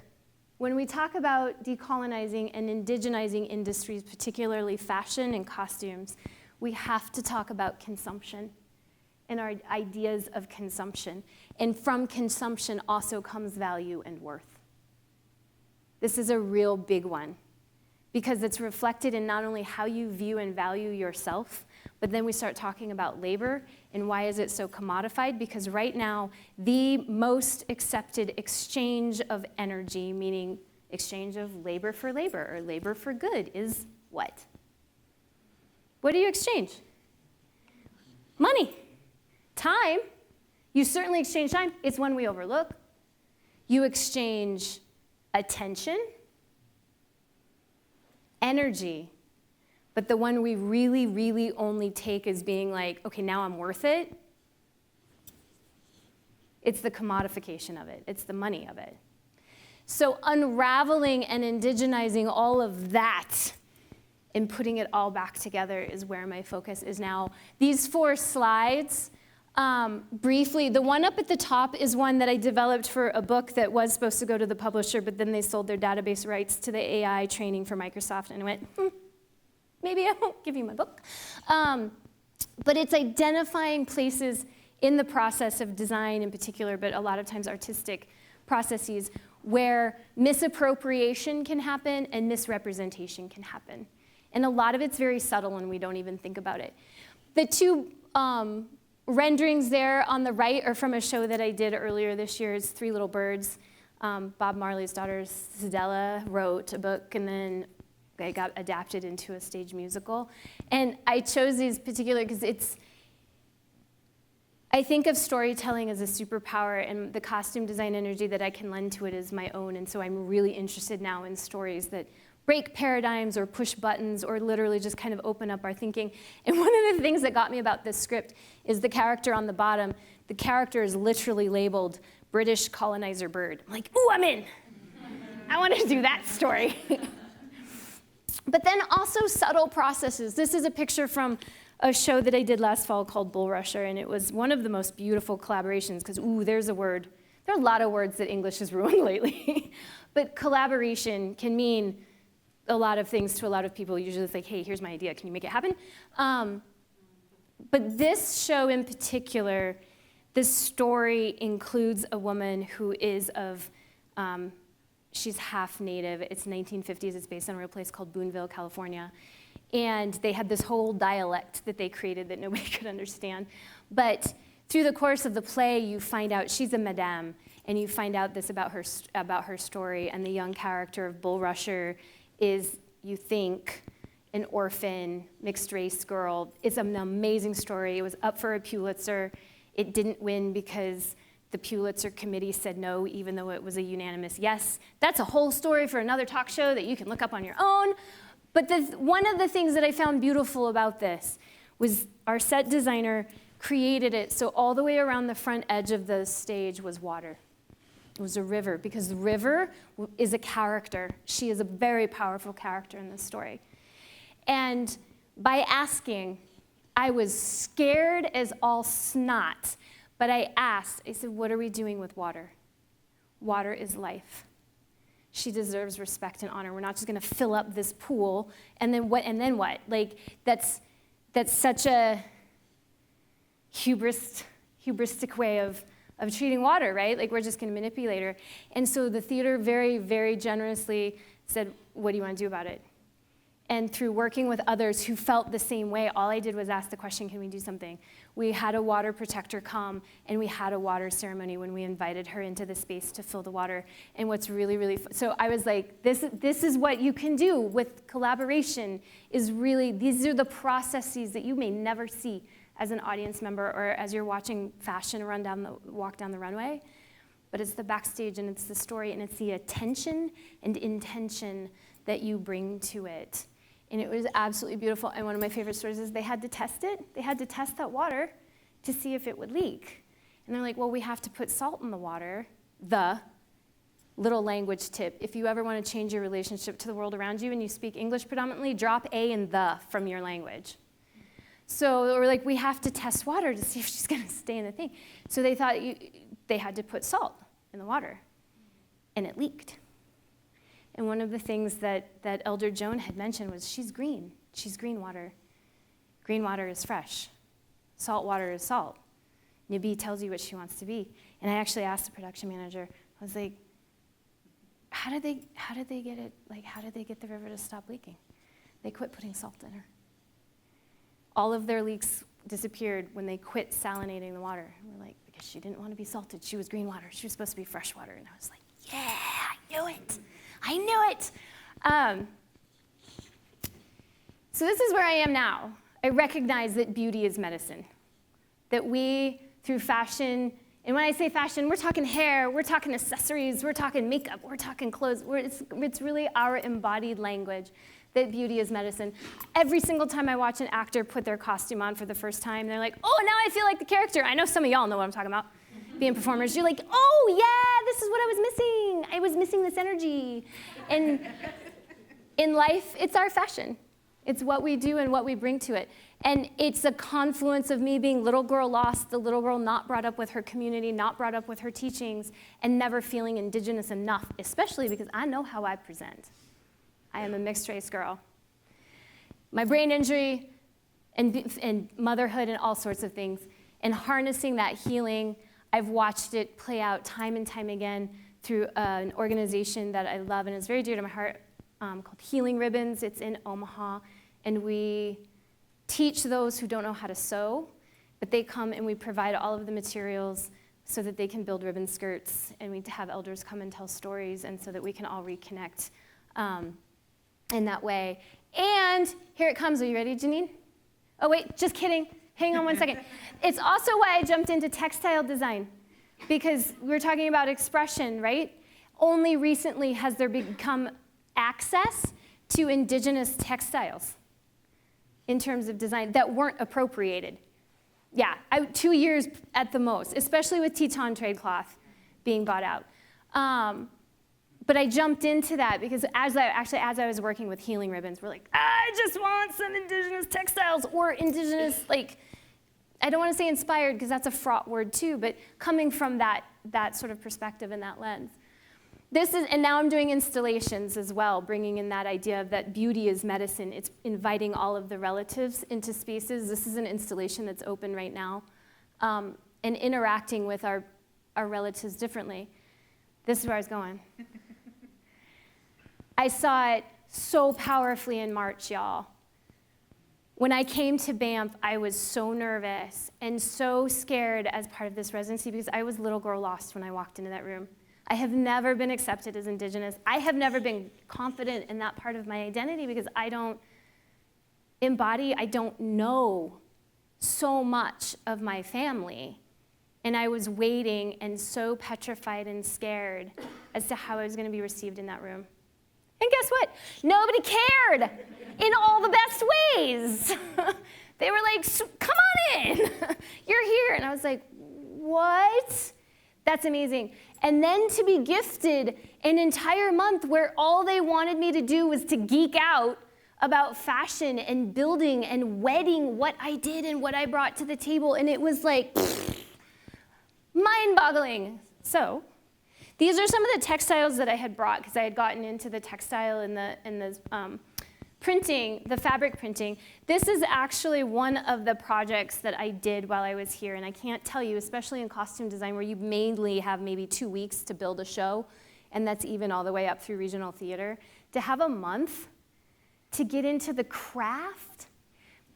When we talk about decolonizing and indigenizing industries, particularly fashion and costumes, we have to talk about consumption and our ideas of consumption. And from consumption also comes value and worth. This is a real big one, because it's reflected in not only how you view and value yourself, but then we start talking about labor and why is it so commodified? Because right now, the most accepted exchange of energy, meaning exchange of labor for labor or labor for good, is what? What do you exchange? Money. Time. You certainly exchange time. It's one we overlook. You exchange attention, energy, but the one we really, really only take as being like, okay, now I'm worth it. It's the commodification of it. It's the money of it. So unraveling and indigenizing all of that and putting it all back together is where my focus is now. These 4 slides, briefly, the one up at the top is one that I developed for a book that was supposed to go to the publisher, but then they sold their database rights to the AI training for Microsoft, and I went, maybe I won't give you my book. But it's identifying places in the process of design in particular, but a lot of times artistic processes, where misappropriation can happen and misrepresentation can happen. And a lot of it's very subtle and we don't even think about it. The 2 renderings there on the right are from a show that I did earlier this year. It's 3 Little Birds. Bob Marley's daughter, Stella, wrote a book, and then it got adapted into a stage musical. And I chose these particular because I think of storytelling as a superpower, and the costume design energy that I can lend to it is my own, and so I'm really interested now in stories that break paradigms or push buttons or literally just kind of open up our thinking. And one of the things that got me about this script is the character on the bottom. The character is literally labeled British colonizer bird. I'm like, ooh, I'm in. I want to do that story. But then also subtle processes. This is a picture from a show that I did last fall called Bull Rusher, and it was one of the most beautiful collaborations, because, ooh, there's a word. There are a lot of words that English has ruined lately. But collaboration can mean a lot of things to a lot of people. Usually it's like, hey, here's my idea, can you make it happen? But this show in particular, this story includes a woman who is of, she's half native. It's 1950s, it's based on a real place called Boonville, California. And they had this whole dialect that they created that nobody could understand. But through the course of the play, you find out she's a madame, and you find out this about her story. And the young character of Bull Rusher is, you think, an orphan, mixed-race girl. It's an amazing story. It was up for a Pulitzer. It didn't win because the Pulitzer committee said no, even though it was a unanimous yes. That's a whole story for another talk show that you can look up on your own. But one of the things that I found beautiful about this was our set designer created it so all the way around the front edge of the stage was water. It was a river, because the river is a character. She is a very powerful character in this story. And by asking, I was scared as all snot, but I asked, I said, what are we doing with water? Water is life. She deserves respect and honor. We're not just going to fill up this pool, and then what? And then what? Like, that's such a hubristic way of treating water, right? Like, we're just going to manipulate her. And so the theater very, very generously said, what do you want to do about it? And through working with others who felt the same way, all I did was ask the question, can we do something? We had a water protector come, and we had a water ceremony when we invited her into the space to fill the water. And what's really, really fun, so I was like, this is what you can do with collaboration, is really, these are the processes that you may never see as an audience member or as you're watching fashion walk down the runway. But it's the backstage, and it's the story, and it's the attention and intention that you bring to it. And it was absolutely beautiful. And one of my favorite stories is they had to test it. They had to test that water to see if it would leak. And they're like, well, we have to put salt in the water. The little language tip, if you ever want to change your relationship to the world around you and you speak English predominantly, drop A and the from your language. So we're like, we have to test water to see if she's going to stay in the thing. So they thought they had to put salt in the water. And it leaked. And one of the things that Elder Joan had mentioned was she's green. She's green water. Green water is fresh. Salt water is salt. Nibi tells you what she wants to be. And I actually asked the production manager, I was like, how did they get it, like, how did they get the river to stop leaking? They quit putting salt in her. All of their leaks disappeared when they quit salinating the water. And we're like, because she didn't want to be salted. She was green water. She was supposed to be fresh water. And I was like, yeah, I knew it. I knew it. So this is where I am now. I recognize that beauty is medicine. That we, through fashion, and when I say fashion, we're talking hair, we're talking accessories, we're talking makeup, we're talking clothes. It's really our embodied language that beauty is medicine. Every single time I watch an actor put their costume on for the first time, they're like, oh, now I feel like the character. I know some of y'all know what I'm talking about. being performers. You're like, oh yeah, this is what I was missing. I was missing this energy. And in life, it's our fashion. It's what we do and what we bring to it. And it's a confluence of me being little girl lost, the little girl not brought up with her community, not brought up with her teachings, and never feeling Indigenous enough, especially because I know how I present. I am a mixed race girl. My brain injury and motherhood and all sorts of things. And harnessing that healing, I've watched it play out time and time again through an organization that I love and is very dear to my heart called Healing Ribbons. It's in Omaha. And we teach those who don't know how to sew, but they come and we provide all of the materials so that they can build ribbon skirts, and we have elders come and tell stories, and so that we can all reconnect in that way. And here it comes. Are you ready, Janine? Oh, wait, just kidding. Hang on one second. It's also why I jumped into textile design, because we were talking about expression, right? Only recently has there become access to indigenous textiles in terms of design that weren't appropriated. Yeah, 2 years at the most, especially with Teton trade cloth being bought out. But I jumped into that because as I was working with Healing Ribbons, we're like, I just want some indigenous textiles or indigenous, like, I don't want to say inspired because that's a fraught word too, but coming from that sort of perspective and that lens. And now I'm doing installations as well, bringing in that idea of that beauty is medicine. It's inviting all of the relatives into spaces. This is an installation that's open right now, and interacting with our relatives differently. This is where I was going. I saw it so powerfully in March, y'all. When I came to Banff, I was so nervous and so scared as part of this residency because I was little girl lost when I walked into that room. I have never been accepted as Indigenous. I have never been confident in that part of my identity because I don't know so much of my family. And I was waiting and so petrified and scared as to how I was going to be received in that room. And guess what? Nobody cared in all the best ways. They were like, come on in. You're here. And I was like, what? That's amazing. And then to be gifted an entire month where all they wanted me to do was to geek out about fashion and building and wedding what I did and what I brought to the table. And it was like mind-boggling. So these are some of the textiles that I had brought because I had gotten into the textile and the printing, the fabric printing. This is actually one of the projects that I did while I was here, and I can't tell you, especially in costume design where you mainly have maybe 2 weeks to build a show, and that's even all the way up through regional theater, to have a month to get into the craft,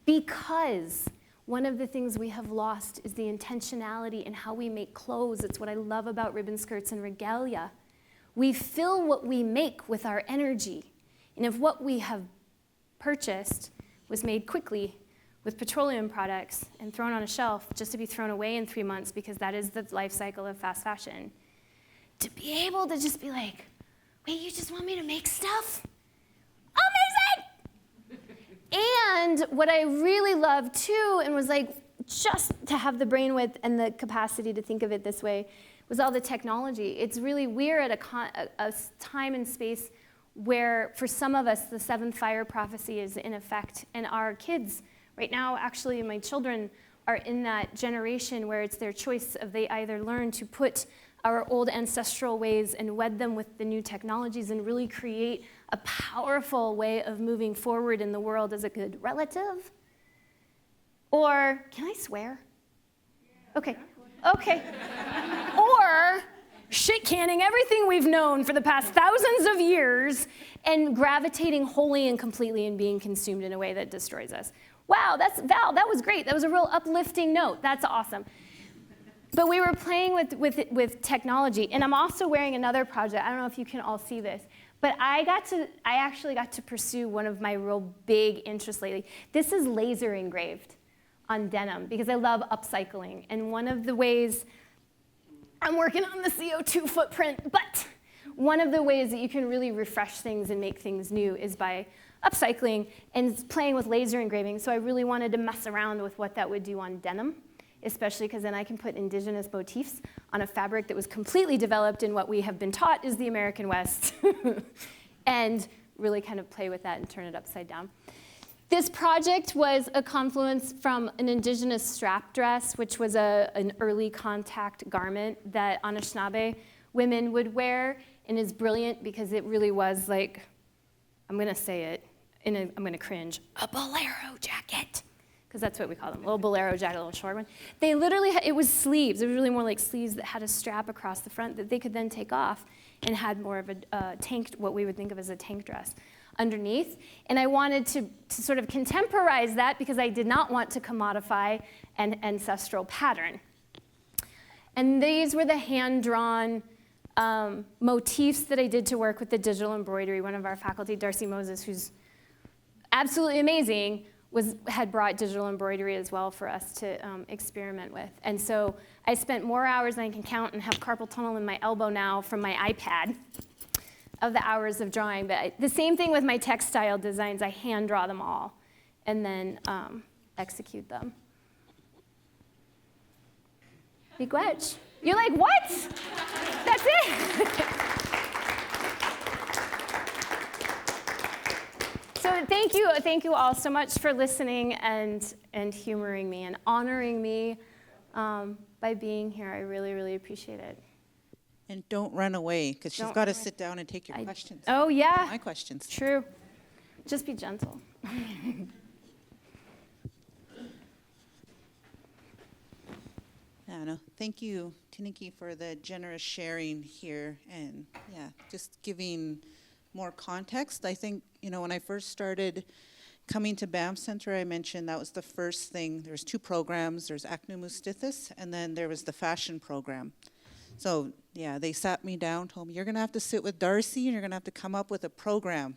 because one of the things we have lost is the intentionality in how we make clothes. It's what I love about ribbon skirts and regalia. We fill what we make with our energy, and if what we have purchased was made quickly with petroleum products and thrown on a shelf just to be thrown away in 3 months because that is the life cycle of fast fashion. To be able to just be like, wait, you just want me to make stuff? Amazing! And what I really loved too, and was like, just to have the brainwidth and the capacity to think of it this way, was all the technology. It's really, we're at a time and space where for some of us, the seventh fire prophecy is in effect. And our kids, right now, actually my children are in that generation where it's their choice of they either learn to put our old ancestral ways and wed them with the new technologies and really create a powerful way of moving forward in the world as a good relative. Or, can I swear? Okay, okay. Or shit canning everything we've known for the past thousands of years and gravitating wholly and completely and being consumed in a way that destroys us. Wow, Val, that was great. That was a real uplifting note. That's awesome. But we were playing with technology, and I'm also wearing another project. I don't know if you can all see this, but I actually got to pursue one of my real big interests lately. This is laser engraved on denim because I love upcycling, and one of the ways I'm working on the CO2 footprint, but one of the ways that you can really refresh things and make things new is by upcycling and playing with laser engraving. So I really wanted to mess around with what that would do on denim, especially because then I can put indigenous motifs on a fabric that was completely developed in what we have been taught is the American West, and really kind of play with that and turn it upside down. This project was a confluence from an indigenous strap dress, which was an early contact garment that Anishinaabe women would wear, and is brilliant because it really was like, I'm going to say it, I'm going to cringe, a bolero jacket, because that's what we call them, a little bolero jacket, a little short one. They literally, it was sleeves. It was really more like sleeves that had a strap across the front that they could then take off and had more of a tank, what we would think of as a tank dress underneath. And I wanted to sort of contemporize that because I did not want to commodify an ancestral pattern. And these were the hand-drawn motifs that I did to work with the digital embroidery. One of our faculty, Darcy Moses, who's absolutely amazing, had brought digital embroidery as well for us to experiment with. And so I spent more hours than I can count and have carpal tunnel in my elbow now from my iPad of the hours of drawing. But the same thing with my textile designs. I hand draw them all and then execute them. Miigwech. You're like, what? That's it. So thank you all so much for listening and humoring me and honoring me by being here. I really, really appreciate it. And don't run away, because she's got to sit down and take your questions. Oh, yeah. My questions. True. Just be gentle. Yeah, no, thank you, Tiniki, for the generous sharing here and, yeah, just giving more context. I think, when I first started coming to Banff Centre, I mentioned that was the first thing. There's 2 programs. There's Acnu Mustithis, and then there was the fashion program. So, yeah, they sat me down, told me, you're going to have to sit with Darcy, and you're going to have to come up with a program.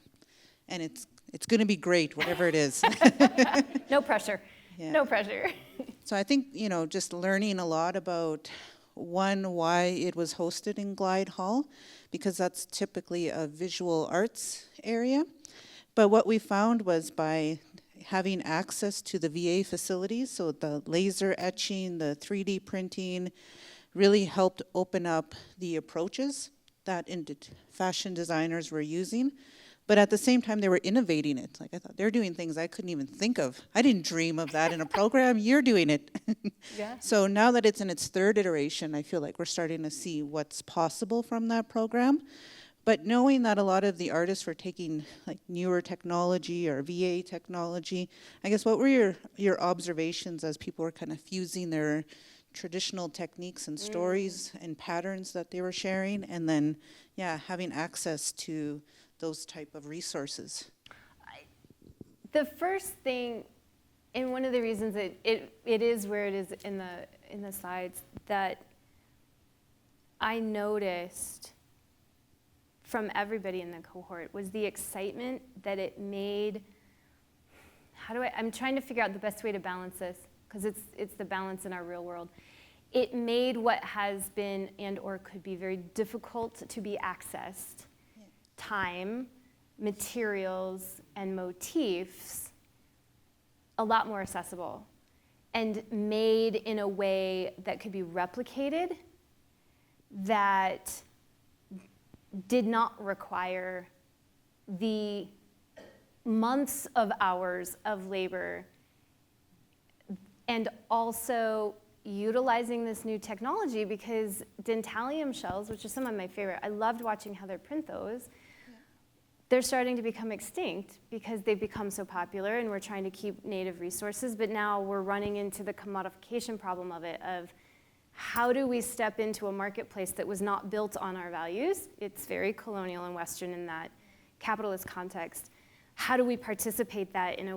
And it's going to be great, whatever it is. No pressure. Yeah. No pressure. So I think, just learning a lot about, one, why it was hosted in Glide Hall, because that's typically a visual arts area. But what we found was by having access to the VA facilities, so the laser etching, the 3D printing, really helped open up the approaches that fashion designers were using. But at the same time, they were innovating it. Like, I thought, they're doing things I couldn't even think of. I didn't dream of that in a program. You're doing it. Yeah. So now that it's in its 3rd iteration, I feel like we're starting to see what's possible from that program. But knowing that a lot of the artists were taking like newer technology or VA technology, I guess what were your observations as people were kind of fusing their traditional techniques and stories and patterns that they were sharing, and then, yeah, having access to those type of resources? The first thing, and one of the reasons it is where it is in the slides, that I noticed from everybody in the cohort was the excitement that it made. I'm trying to figure out the best way to balance this, because it's the balance in our real world. It made what has been and or could be very difficult to be accessed, time, materials, and motifs, a lot more accessible, and made in a way that could be replicated, that did not require the months of hours of labor, and also utilizing this new technology, because dentalium shells, which are some of my favorite, I loved watching Heather print those. They're starting to become extinct because they've become so popular, and we're trying to keep native resources, but now we're running into the commodification problem of it, of how do we step into a marketplace that was not built on our values? It's very colonial and Western in that capitalist context. How do we participate that in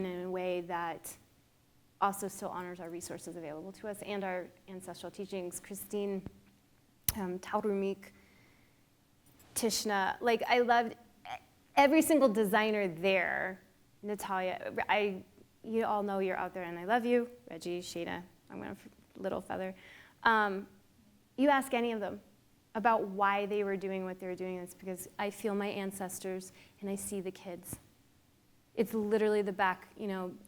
a way that also still honors our resources available to us and our ancestral teachings? Christine, Taurumik, Tishna, like I loved every single designer there. Natalia, you all know you're out there and I love you. Reggie, Shada, I'm going to little feather. You ask any of them about why they were doing what they were doing. It's because I feel my ancestors and I see the kids. It's literally the back,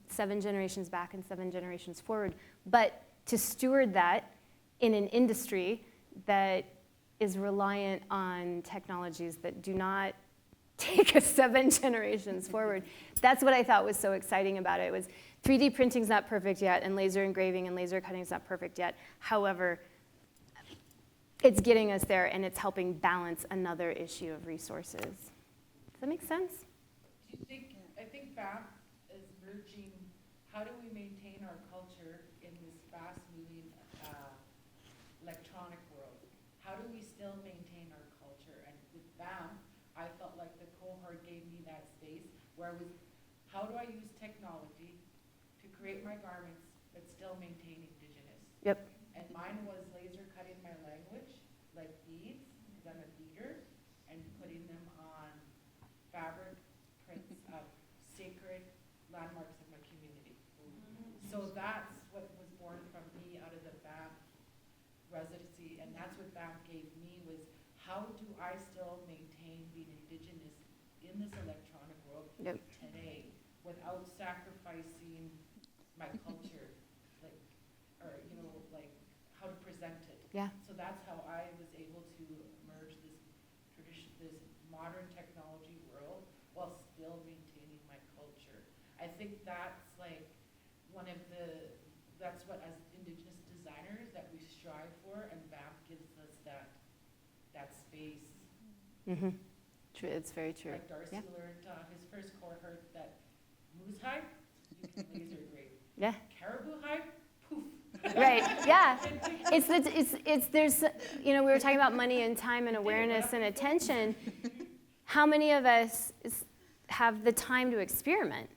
7 generations back and 7 generations forward. But to steward that in an industry that is reliant on technologies that do not take us 7 generations forward. That's what I thought was so exciting about it, was 3D printing's not perfect yet, and laser engraving and laser cutting is not perfect yet. However, it's getting us there, and it's helping balance another issue of resources. Does that make sense? Do you think, I think Banff is merging, how do we maintain our culture in this fast-moving electronic world? How do we still maintain our culture? And with Banff, I felt like the cohort gave me that space where I was, how do I use technology to create my garments but still maintain Indigenous? Yep. And mine was laser cutting my language, like beads, because I'm a beader, and putting them on fabric prints of sacred landmarks of my community. So that's what was born from me out of the Banff residency, and that's what Banff gave me, was how do I still maintain being Indigenous in this electronic world today without sacrificing my culture, like, or, you know, like, how to present it. Yeah. So that's how I was able to merge this tradition, this modern technology world while still maintaining my culture. I think that's like one of the, that's what as Indigenous designers that we strive for, and Banff gives us that space. Mm-hmm. True, it's very true. Like Darcy learned his first cohort that moose hide, you can laser grade. Yeah. Caribou hide, poof. Right, yeah. There's, you know, we were talking about money and time and awareness and attention. How many of us have the time to experiment?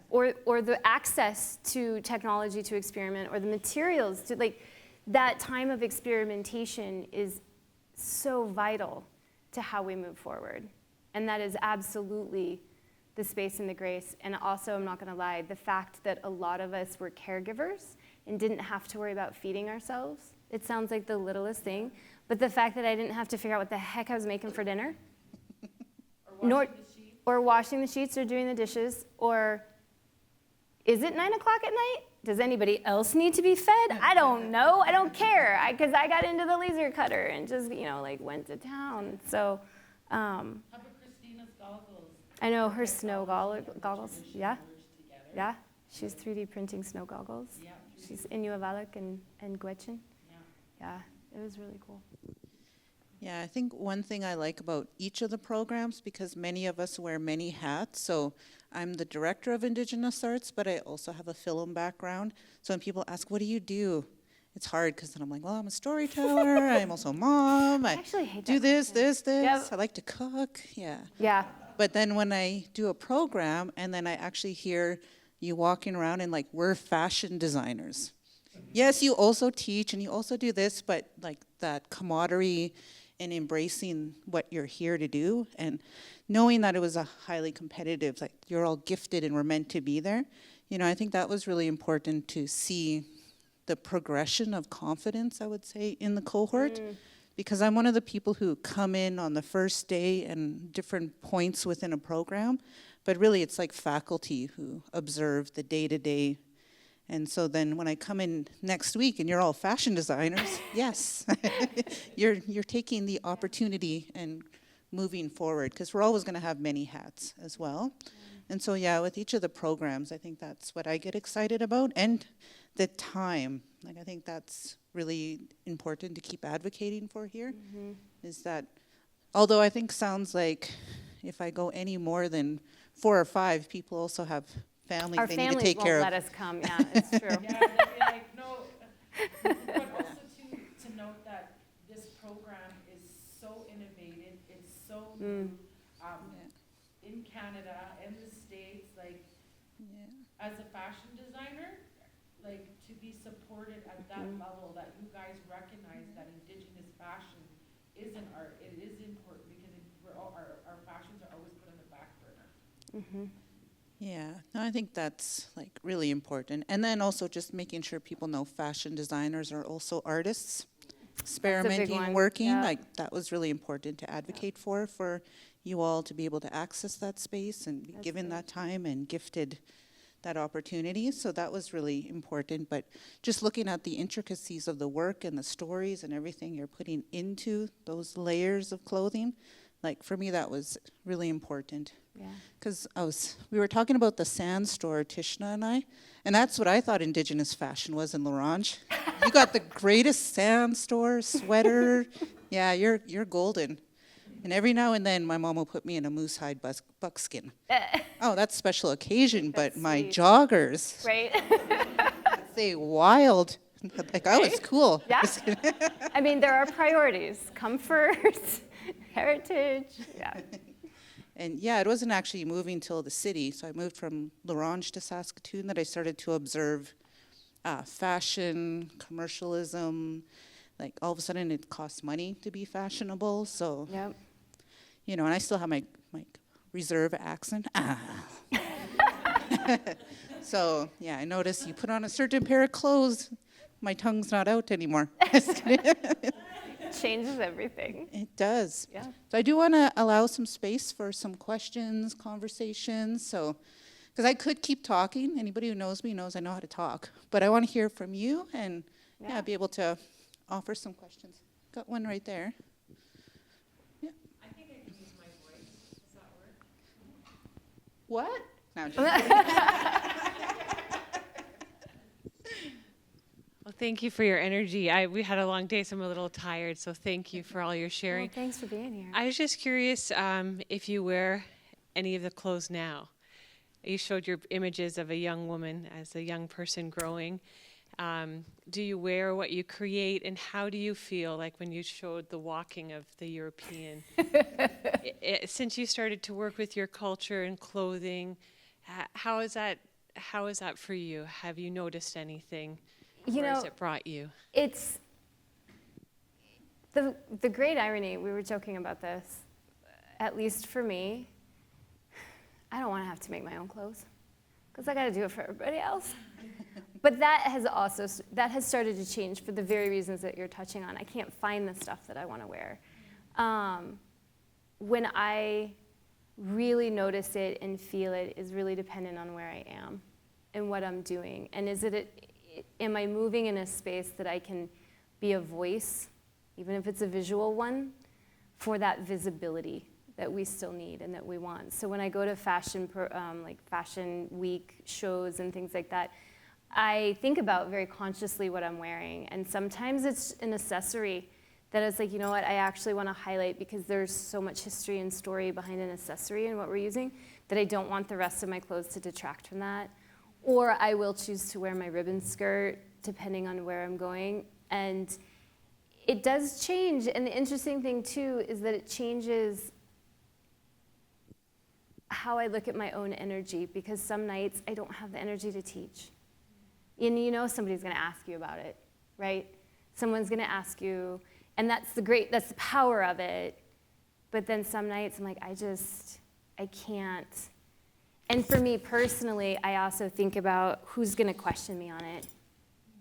Or the access to technology to experiment, or the materials to, like, that time of experimentation is so vital to how we move forward. And that is absolutely the space and the grace. And also, I'm not gonna lie, the fact that a lot of us were caregivers and didn't have to worry about feeding ourselves. It sounds like the littlest thing, but the fact that I didn't have to figure out what the heck I was making for dinner, or washing the sheets, or doing the dishes, or is it 9 o'clock at night? Does anybody else need to be fed? I don't know. I don't care, because I got into the laser cutter and just, you know, like, went to town. So, How about Christina's goggles? I know her snow goggles. Yeah, yeah. She's 3D printing snow goggles. Yeah. She's Inuvialuit and Gwich'in. Yeah. Yeah, it was really cool. Yeah, I think one thing I like about each of the programs, because many of us wear many hats, so I'm the director of Indigenous Arts, but I also have a film background. So when people ask, what do you do? It's hard, because then I'm like, well, I'm a storyteller, I'm also a mom, I actually hate do that this, Yep. I like to cook, yeah. Yeah. But then when I do a program, and then I actually hear you walking around and like, we're fashion designers. Yes, you also teach and you also do this, but like that camaraderie and embracing what you're here to do, and knowing that it was a highly competitive, like you're all gifted and we're meant to be there. You know, I think that was really important to see the progression of confidence, I would say, in the cohort. Because I'm one of the people who come in on the first day and different points within a program, but really it's like faculty who observe the day-to-day. And so then when I come in next week and you're all fashion designers, yes, you're taking the opportunity and moving forward, because we're always gonna have many hats as well. And so yeah, with each of the programs, I think that's what I get excited about, and the time. Like, I think that's really important to keep advocating for here, is that, although I think sounds like if I go any more than 4 or 5, people also have families they need to take care of. Our families won't let us come, yeah, it's true. Yeah, they'd be like, no, but also to note that this program is so innovative, it's so new, in Canada, in the States, like, as a fashion designer, like, to be supported at that level, that you guys recognize that Indigenous fashion is an art, it is important, because our fashions are always put on the back burner. Yeah, no, I think that's like really important. And then also just making sure people know fashion designers are also artists, experimenting, working, like that was really important to advocate for you all to be able to access that space and be given that time and gifted that opportunity. So that was really important. But just looking at the intricacies of the work and the stories and everything you're putting into those layers of clothing, like for me, that was really important. Yeah. Because we were talking about the sand store, Tishna and I, and that's what I thought Indigenous fashion was in La Ronge. You got the greatest sand store, sweater. Yeah, you're golden. And every now and then, my mom will put me in a moose hide buckskin. Oh, that's special occasion, but my sweet. joggers, Right? they wild. Like, I was cool. Yeah. I mean, there are priorities. Comfort, heritage, yeah. And yeah, it wasn't actually moving till the city. So I moved from La Ronge to Saskatoon that I started to observe fashion, commercialism. Like all of a sudden it costs money to be fashionable. So, Yep. you know, and I still have my reserve accent. So yeah, I noticed you put on a certain pair of clothes, my tongue's not out anymore. Changes everything. It does. Yeah. So I do want to allow some space for some questions, conversations. So, because I could keep talking. Anybody who knows me knows I know how to talk. But I want to hear from you and Yeah. be able to offer some questions. Got one right there. Yeah. I think I can use my voice. Does that work? What? No, I'm just Well, thank you for your energy. We had a long day, so I'm a little tired, so thank you for all your sharing. Well, thanks for being here. I was just curious if you wear any of the clothes now. You showed your images of a young woman as a young person growing. Do you wear what you create, and how do you feel like when you showed the walking of the European? Since you started to work with your culture and clothing, how is that for you? Have you noticed anything? You Where has know, it brought you? it's the great irony. We were joking about this. At least for me, I don't want to have to make my own clothes because I got to do it for everybody else. But that has started to change for the very reasons that you're touching on. I can't find the stuff that I want to wear. When I really notice it and feel it is really dependent on where I am and what I'm doing. And am I moving in a space that I can be a voice, even if it's a visual one, for that visibility that we still need and that we want. So when I go to fashion week shows and things like that, I think about very consciously what I'm wearing. And sometimes it's an accessory that is like, you know what, I actually want to highlight because there's so much history and story behind an accessory and what we're using that I don't want the rest of my clothes to detract from that. Or I will choose to wear my ribbon skirt depending on where I'm going. And it does change. And the interesting thing too is that it changes how I look at my own energy, because some nights I don't have the energy to teach. And you know somebody's going to ask you about it, right? Someone's going to ask you, and that's the power of it. But then some nights I'm like, I can't. And for me personally, I also think about who's going to question me on it.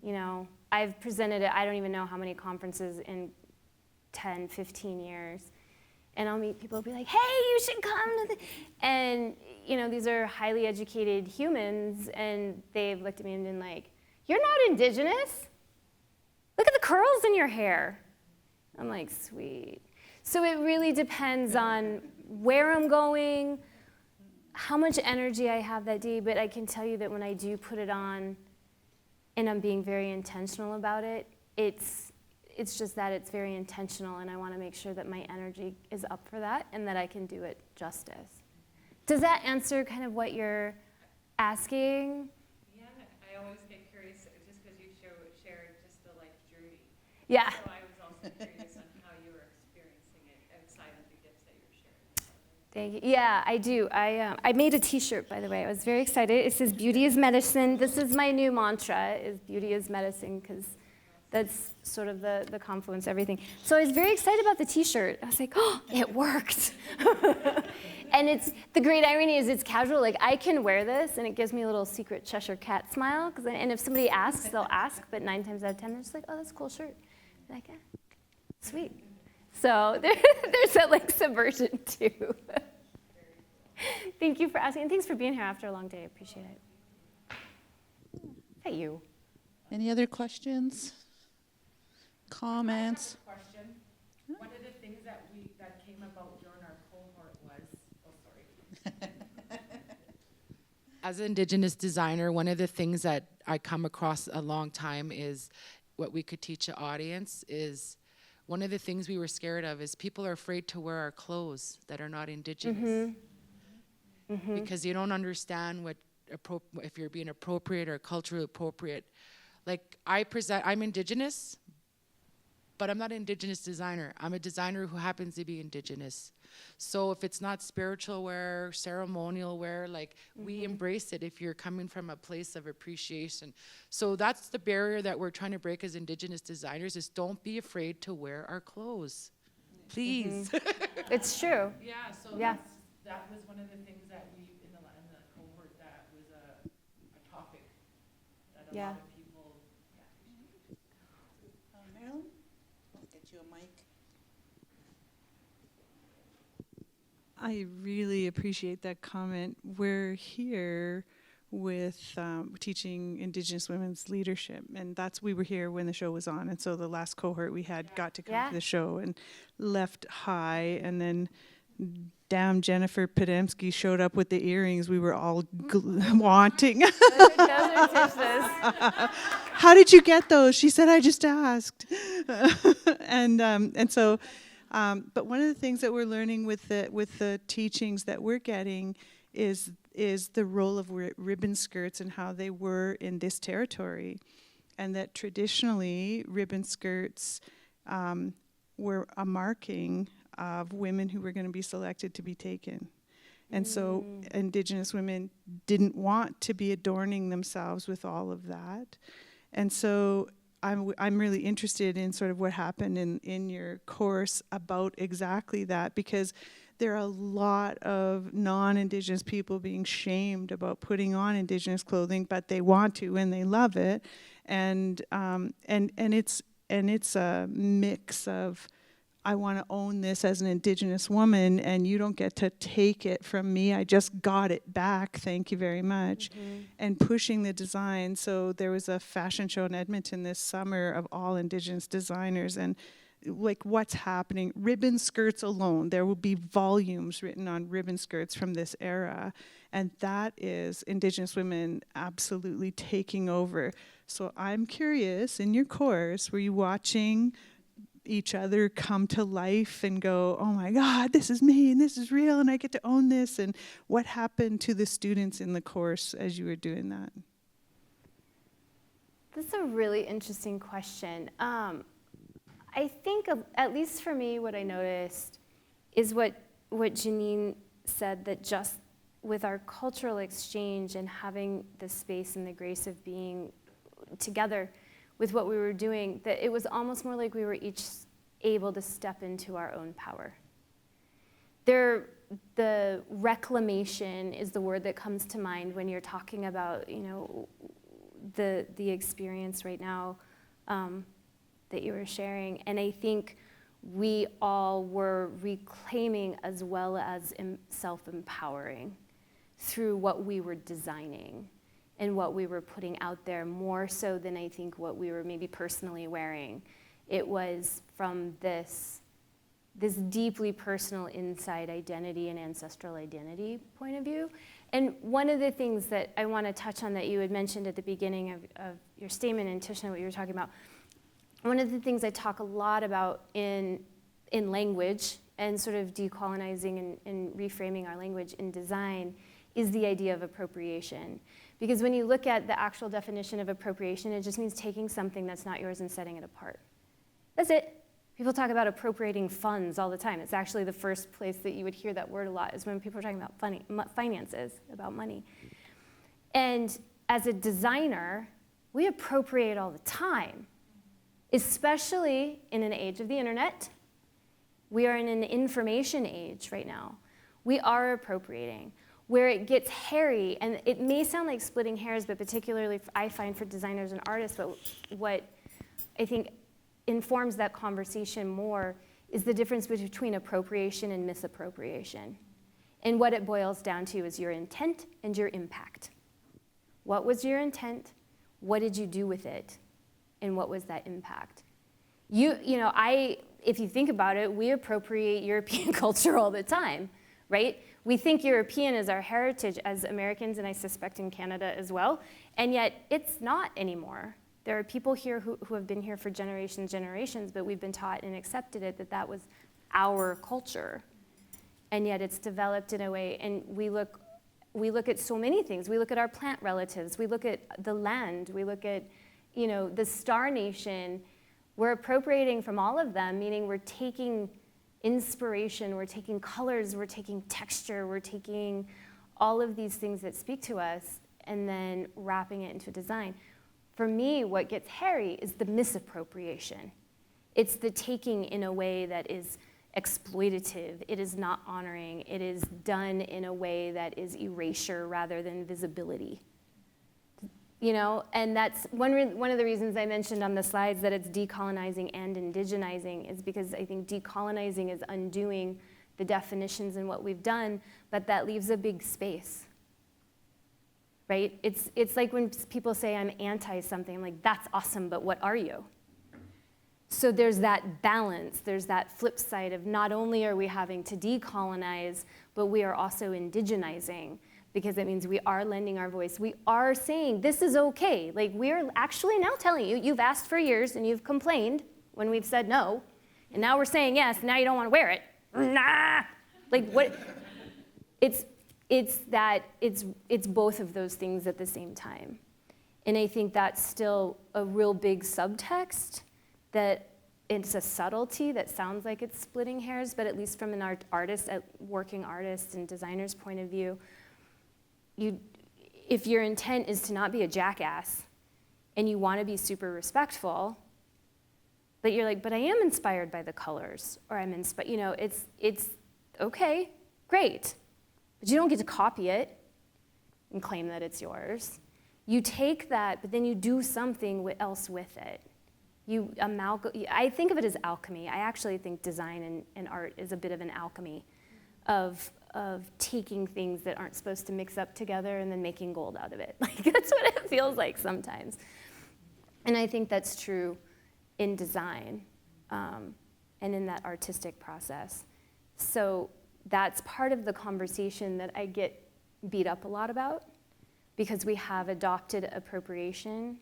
You know, I've presented at I don't even know how many conferences in 10, 15 years. And I'll meet people who'll be like, hey, you should come to and, you know, these are highly educated humans, and they've looked at me and been like, you're not Indigenous. Look at the curls in your hair. I'm like, sweet. So it really depends on where I'm going, how much energy I have that day, but I can tell you that when I do put it on and I'm being very intentional about it, it's just that it's very intentional, and I want to make sure that my energy is up for that and that I can do it justice. Does that answer kind of what you're asking? Yeah, I always get curious just because you shared just the life journey. Yeah. So I was also curious on how you were experiencing it outside of the gifts that you're sharing. Thank you. Yeah, I do. I made a T-shirt, by the way. I was very excited. It says "Beauty is medicine." This is my new mantra: is "Beauty is medicine," because that's sort of the confluence of everything. So I was very excited about the T-shirt. I was like, oh, it worked. And it's the great irony is it's casual. Like I can wear this, and it gives me a little secret Cheshire cat smile. And if somebody asks, they'll ask. But 9 times out of 10, they're just like, oh, that's a cool shirt. I'm like, yeah, sweet. So there's that like subversion too. Thank you for asking, and thanks for being here after a long day. I appreciate it. at you. Any other questions? Comments? Question. One of the things that came about during our cohort was, sorry. As an Indigenous designer, one of the things that I come across a long time is what we could teach the audience is one of the things we were scared of is people are afraid to wear our clothes that are not Indigenous. Because you don't understand what if you're being appropriate or culturally appropriate. Like I'm Indigenous, but I'm not an Indigenous designer. I'm a designer who happens to be Indigenous. So if it's not spiritual wear, ceremonial wear, like we embrace it if you're coming from a place of appreciation. So that's the barrier that we're trying to break as Indigenous designers is don't be afraid to wear our clothes. Please. It's true. Yeah, so Yeah. that was one of the things that we, in the cohort, that was a topic that a Yeah. lot of people, Marilyn? I'll get you a mic. I really appreciate that comment. We're here with teaching Indigenous women's leadership, and we were here when the show was on, and so the last cohort we had got to come Yeah. to the show and left high, and then damn Jennifer Podemsky showed up with the earrings we were all wanting. Those are Tish's. How did you get those? She said, I just asked. and so, but one of the things that we're learning with the teachings that we're getting is the role of ribbon skirts and how they were in this territory, and that traditionally ribbon skirts were a marking of women who were going to be selected to be taken. And so Indigenous women didn't want to be adorning themselves with all of that. And so I'm really interested in sort of what happened in your course about exactly that, because there are a lot of non-Indigenous people being shamed about putting on Indigenous clothing, but they want to and they love it. And it's a mix of, I want to own this as an Indigenous woman, and you don't get to take it from me. I just got it back. Thank you very much. And pushing the design. So there was a fashion show in Edmonton this summer of all Indigenous designers, and like what's happening. Ribbon skirts alone, there will be volumes written on ribbon skirts from this era, and that is Indigenous women absolutely taking over. So I'm curious, in your course, were you watching each other come to life and go, oh my God, this is me and this is real and I get to own this? And what happened to the students in the course as you were doing that? That's a really interesting question. I think, at least for me, what I noticed is what Janine said, that just with our cultural exchange and having the space and the grace of being together with what we were doing, that it was almost more like we were each able to step into our own power. The reclamation is the word that comes to mind when you're talking about, the experience right now that you were sharing. And I think we all were reclaiming as well as self-empowering through what we were designing and what we were putting out there, more so than I think what we were maybe personally wearing. It was from this deeply personal inside identity and ancestral identity point of view. And one of the things that I want to touch on that you had mentioned at the beginning of your statement, and Tishna, what you were talking about, one of the things I talk a lot about in language and sort of decolonizing and reframing our language in design is the idea of appropriation. Because when you look at the actual definition of appropriation, it just means taking something that's not yours and setting it apart. That's it. People talk about appropriating funds all the time. It's actually the first place that you would hear that word a lot is when people are talking about finances, about money. And as a designer, we appropriate all the time, especially in an age of the internet. We are in an information age right now. We are appropriating. Where it gets hairy, and it may sound like splitting hairs, but particularly I find for designers and artists, but what I think informs that conversation more is the difference between appropriation and misappropriation. And what it boils down to is your intent and your impact. What was your intent? What did you do with it? And what was that impact? If you think about it, we appropriate European culture all the time, right? We think European is our heritage as Americans, and I suspect in Canada as well, and yet it's not anymore. There are people here who have been here for generations, but we've been taught and accepted it that was our culture. And yet it's developed in a way, and we look at so many things. We look at our plant relatives, we look at the land, we look at, the Star Nation. We're appropriating from all of them, meaning we're taking inspiration, we're taking colors, we're taking texture, we're taking all of these things that speak to us and then wrapping it into a design. For me, what gets hairy is the misappropriation. It's the taking in a way that is exploitative, it is not honoring, it is done in a way that is erasure rather than visibility. And that's one of the reasons I mentioned on the slides that it's decolonizing and indigenizing is because I think decolonizing is undoing the definitions and what we've done, but that leaves a big space, right? It's like when people say I'm anti something, I'm like, that's awesome, but what are you? So there's that balance, there's that flip side of not only are we having to decolonize, but we are also indigenizing, because that means we are lending our voice. We are saying this is okay. Like, we're actually now telling you, you've asked for years and you've complained when we've said no, and now we're saying yes, and now you don't want to wear it. Nah! Like, what? It's both of those things at the same time. And I think that's still a real big subtext, that it's a subtlety that sounds like it's splitting hairs, but at least from an working artist and designer's point of view, if your intent is to not be a jackass and you want to be super respectful, but you're like, but I am inspired by the colors, or I'm inspired, it's okay, great, but you don't get to copy it and claim that it's yours. You take that, but then you do something else with it. I think of it as alchemy. I actually think design and art is a bit of an alchemy of taking things that aren't supposed to mix up together and then making gold out of it. Like, that's what it feels like sometimes. And I think that's true in design and in that artistic process. So that's part of the conversation that I get beat up a lot about, because we have adopted appropriation.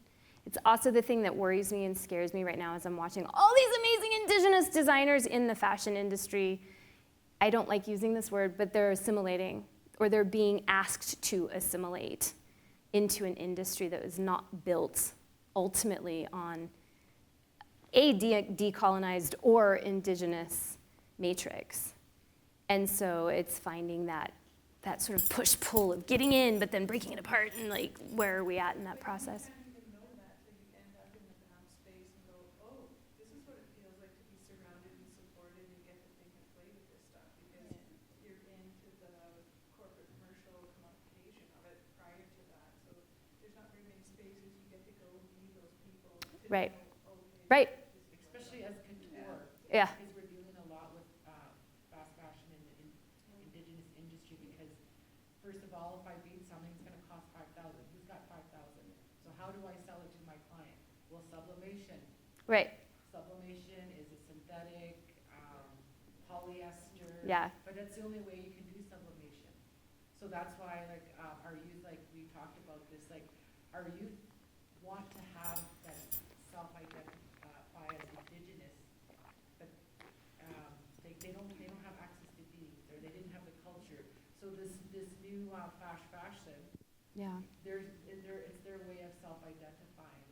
It's also the thing that worries me and scares me right now as I'm watching all these amazing Indigenous designers in the fashion industry. I don't like using this word, but they're assimilating, or they're being asked to assimilate into an industry that was not built ultimately on a decolonized or indigenous matrix. And so it's finding that sort of push-pull of getting in, but then breaking it apart, and like, where are we at in that process? Right. Right. Especially as couture. Yeah. Because we're dealing a lot with fast fashion in the indigenous industry, because first of all, if I beat something, it's going to cost $5,000. Who's got $5,000? So how do I sell it to my client? Well, sublimation. Right. Sublimation is a synthetic, polyester. Yeah. But that's the only way you can do sublimation. So that's why, like, our youth, like we talked about this, like, our youth want to have that self-identify as indigenous, but they don't have access to beings, or they didn't have the culture. So this new fashion, Yeah. it's their way of self-identifying,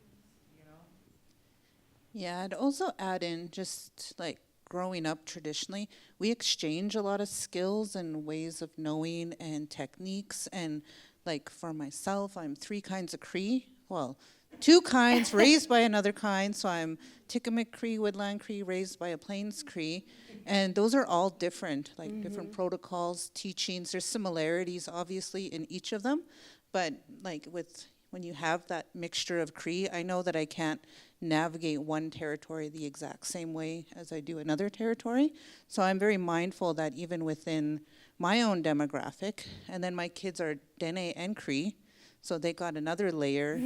Yeah, I'd also add in, just like growing up traditionally, we exchange a lot of skills and ways of knowing and techniques. And like for myself, I'm 3 kinds of Cree. Well, 2 kinds raised by another kind. So I'm Tikamik Cree, Woodland Cree, raised by a Plains Cree. And those are all different, like different protocols, teachings. There's similarities, obviously, in each of them. But like when you have that mixture of Cree, I know that I can't navigate one territory the exact same way as I do another territory. So I'm very mindful that even within my own demographic, and then my kids are Dene and Cree, so they got another layer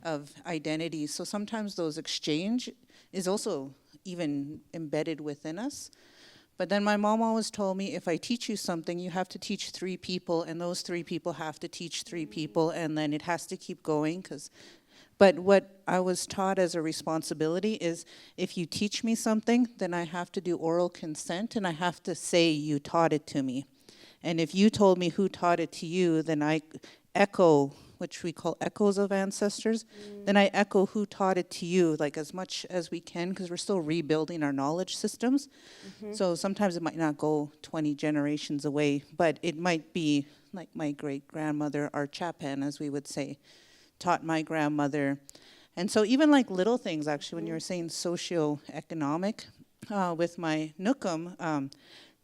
of identity. So sometimes those exchange is also even embedded within us. But then my mom always told me, if I teach you something, you have to teach 3 people, and those 3 people have to teach 3 people, and then it has to keep going. But what I was taught as a responsibility is, if you teach me something, then I have to do oral consent, and I have to say you taught it to me. And if you told me who taught it to you, then I echo, which we call echoes of ancestors, then I echo who taught it to you, like as much as we can, because we're still rebuilding our knowledge systems. So sometimes it might not go 20 generations away, but it might be like my great-grandmother, our chapan, as we would say, taught my grandmother. And so even like little things, actually, when you were saying socioeconomic, with my Nookum,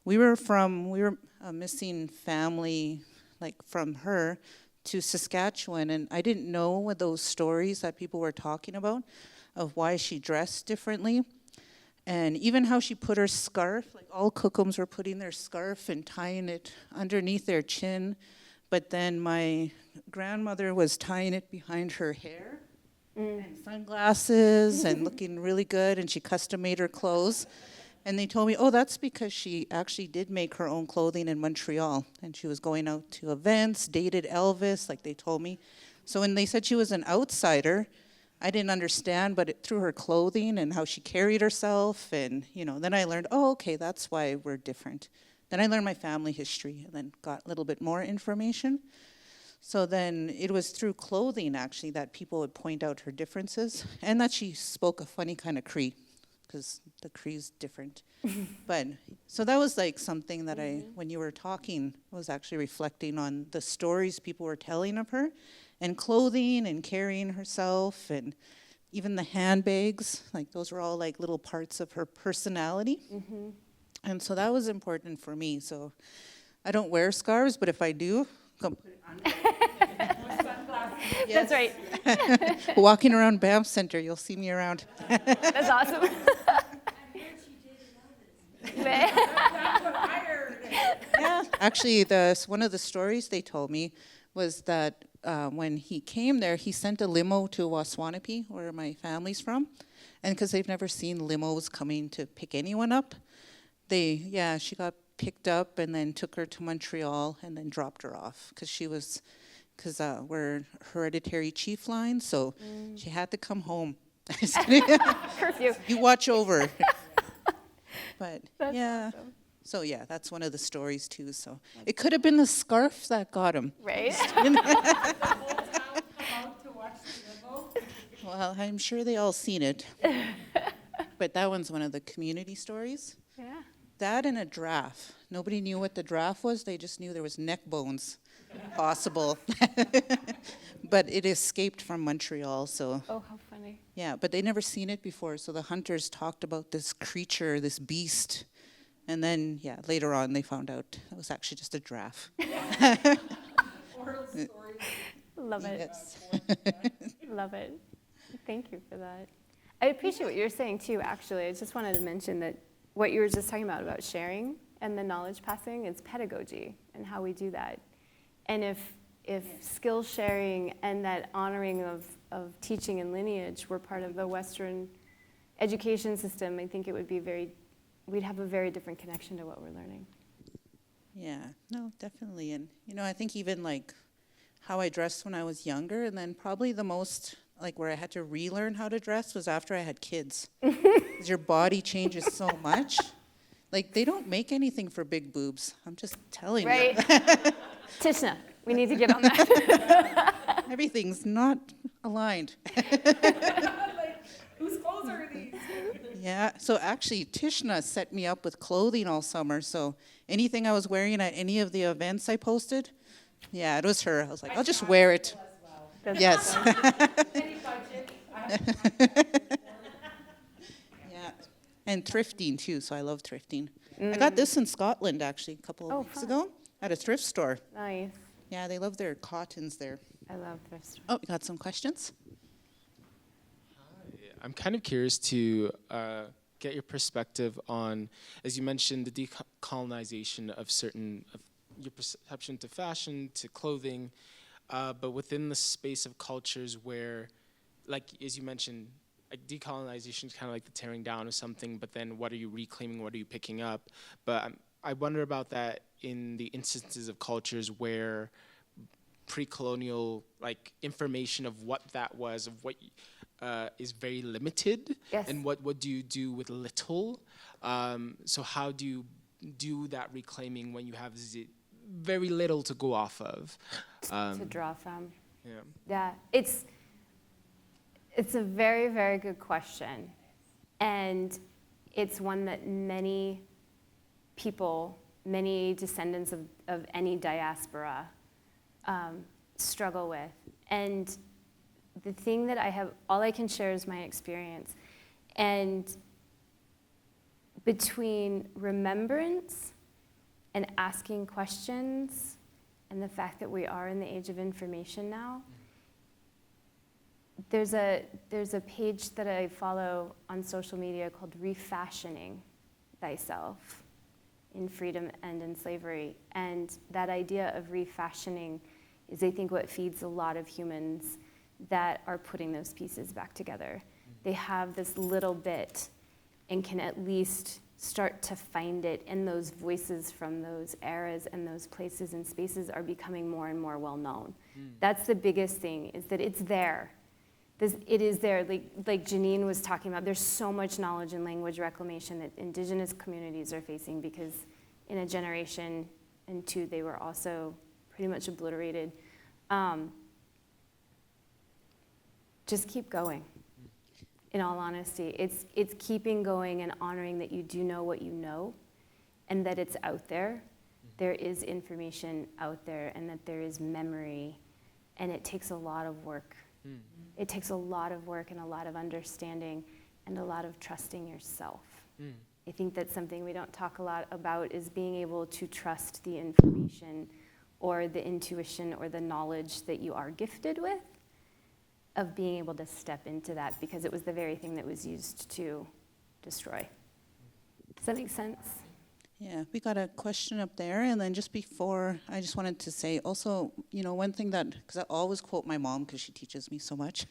we were a missing family, like from her, to Saskatchewan, and I didn't know what those stories that people were talking about of why she dressed differently, and even how she put her scarf, like all Kookums were putting their scarf and tying it underneath their chin, but then my grandmother was tying it behind her hair, and sunglasses, and looking really good, and she custom made her clothes. And they told me, oh, that's because she actually did make her own clothing in Montreal. And she was going out to events, dated Elvis, like they told me. So when they said she was an outsider, I didn't understand, but through her clothing and how she carried herself, and, then I learned, oh, okay, that's why we're different. Then I learned my family history and then got a little bit more information. So then it was through clothing, actually, that people would point out her differences, and that she spoke a funny kind of Cree, because the Cree's different. But, so that was like something that when you were talking, I was actually reflecting on the stories people were telling of her, and clothing and carrying herself, and even the handbags, like those were all like little parts of her personality. And so that was important for me. So I don't wear scarves, but if I do, come put it under. That's right. Walking around Banff Centre, you'll see me around. That's awesome. Yeah, actually, one of the stories they told me was that when he came there, he sent a limo to Waswanipi, where my family's from, and because they've never seen limos coming to pick anyone up, she got picked up and then took her to Montreal and then dropped her off because we're hereditary chief line, so she had to come home. Curfew. You watch over. But That's yeah. awesome. So yeah, that's one of the stories too. So it could have been the scarf that got him. Right? Well, I'm sure they all seen it. But that one's one of the community stories. Yeah. That and a giraffe. Nobody knew what the giraffe was. They just knew there was neck bones possible. But it escaped from Montreal, so. Oh, how funny. Yeah, but they never seen it before, so the hunters talked about this creature, this beast. And then, later on they found out it was actually just a giraffe. Oral stories. Love it. Yes. Love it. Thank you for that. I appreciate what you're saying too, actually. I just wanted to mention that what you were just talking about sharing and the knowledge passing, it's pedagogy and how we do that. And if skill sharing and that honoring of teaching and lineage were part of the Western education system, I think it would be we'd have a very different connection to what we're learning. Yeah, no, definitely. And, I think even like how I dressed when I was younger, and then probably the most, like where I had to relearn how to dress was after I had kids. 'Cause your body changes so much. Like, they don't make anything for big boobs. I'm just telling you. Right? Tishna, we need to get on that. Everything's not aligned. Like, whose clothes are these? Yeah, so actually Tishna set me up with clothing all summer, so anything I was wearing at any of the events I posted, it was her. I was like, I'll just wear it. That's Yes. Any budget? Yeah, and thrifting too, so I love thrifting. I got this in Scotland actually a couple of weeks ago at a thrift store. Nice. Yeah, they love their cottons there. I love thrift stores. Oh, you got some questions? I'm kind of curious to get your perspective on, as you mentioned, the decolonization of your perception to fashion, to clothing, but within the space of cultures where like as you mentioned, like decolonization is kind of like the tearing down of something, but then what are you reclaiming, what are you picking up? But I wonder about that in the instances of cultures where pre-colonial like information of what that was, of what is very limited. Yes. And what do you do with little? So how do you do that reclaiming when you have very little to go off of? To draw from. Yeah. Yeah, it's a very, very good question. And it's one that many people, many descendants of any diaspora struggle with. And the thing that all I can share is my experience. And between remembrance and asking questions and the fact that we are in the age of information now, there's a page that I follow on social media called Refashioning Thyself in Freedom and in Slavery. And that idea of refashioning is, I think, what feeds a lot of humans that are putting those pieces back together. They have this little bit and can at least start to find it, and those voices from those eras and those places and spaces are becoming more and more well known. That's the biggest thing, is that it's there. It is there, like Janine was talking about, there's so much knowledge and language reclamation that Indigenous communities are facing, because in a generation and two, they were also pretty much obliterated. Just keep going. In all honesty, it's keeping going and honoring that you do know what you know, and that it's out there. There is information out there, and that there is memory, and it takes a lot of work. It takes a lot of work and a lot of understanding and a lot of trusting yourself. I think that's something we don't talk a lot about, is being able to trust the information or the intuition or the knowledge that you are gifted with, of being able to step into that, because it was the very thing that was used to destroy. Does that make sense? Yeah, we got a question up there, and then just before, I just wanted to say also, one thing that, because I always quote my mom because she teaches me so much,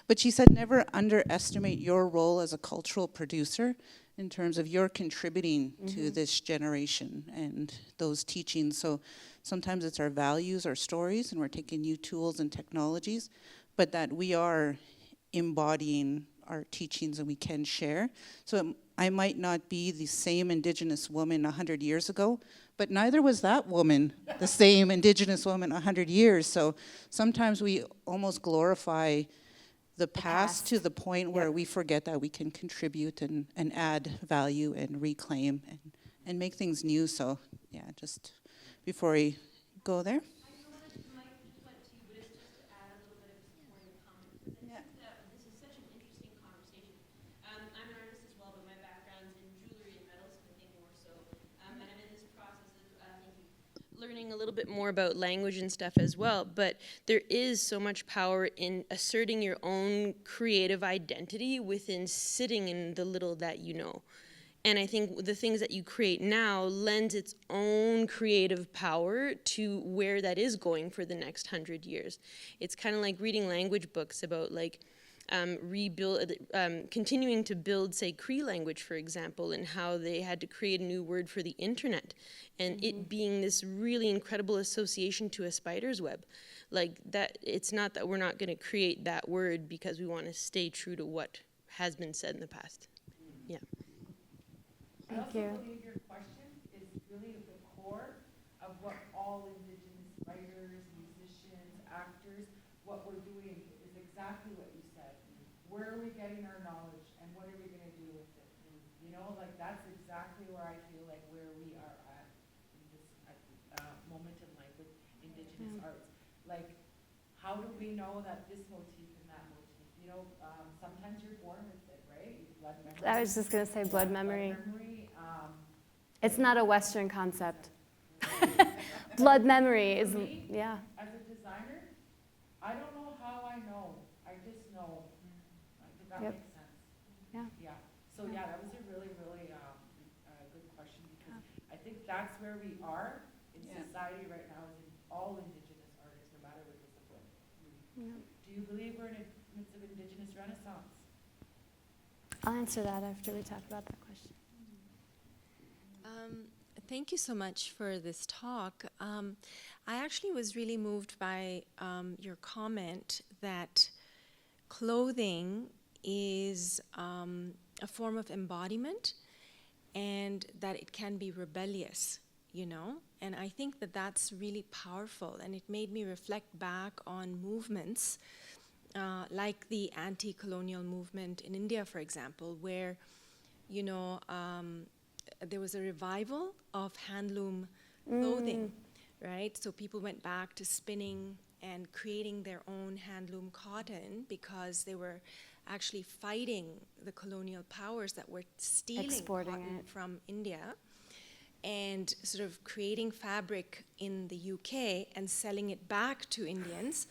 but she said, never underestimate your role as a cultural producer in terms of your contributing to this generation and those teachings. So sometimes it's our values, our stories, and we're taking new tools and technologies, but that we are embodying our teachings and we can share. So I might not be the same Indigenous woman 100 years ago, but neither was that woman the same Indigenous woman 100 years. So sometimes we almost glorify the past to the point where we forget that we can contribute and add value and reclaim and make things new. So yeah, just before we go there. Learning a little bit more about language and stuff as well, but there is so much power in asserting your own creative identity within sitting in the little that you know. And I think the things that you create now lends its own creative power to where that is going for the next 100 years. It's kind of like reading language books about continuing to build, say, Cree language, for example, and how they had to create a new word for the internet, and it being this really incredible association to a spider's web. Like that, it's not that we're not going to create that word because we want to stay true to what has been said in the past. Yeah. Thank you. I also believe your question is really at the core of what all Indigenous writers, musicians, actors, what we're doing is exactly what you said. Where are we getting our knowledge, and what are we going to do with it? That's exactly where I feel like where we are at in this moment in life with Indigenous arts. Like, how do we know that this motif and that motif? Sometimes you're born with it, right? Blood memory. I was just going to say blood memory. Blood memory. It's not a Western concept. Blood memory is, yeah. As a designer, I don't know how I know. I just know. Does that make sense? Yeah. Yeah. So yeah, that was a really, really good question, because I think that's where we are in society right now, is in all Indigenous artists, no matter what discipline. Do you believe we're in a movements of Indigenous Renaissance? I'll answer that after we talk about that question. Thank you so much for this talk. I actually was really moved by your comment that clothing is a form of embodiment and that it can be rebellious, you know? And I think that that's really powerful, and it made me reflect back on movements like the anti-colonial movement in India, for example, where, you know, there was a revival of handloom clothing, right? So people went back to spinning and creating their own handloom cotton because they were actually fighting the colonial powers that were stealing Exporting cotton it. from India and sort of creating fabric in the UK and selling it back to Indians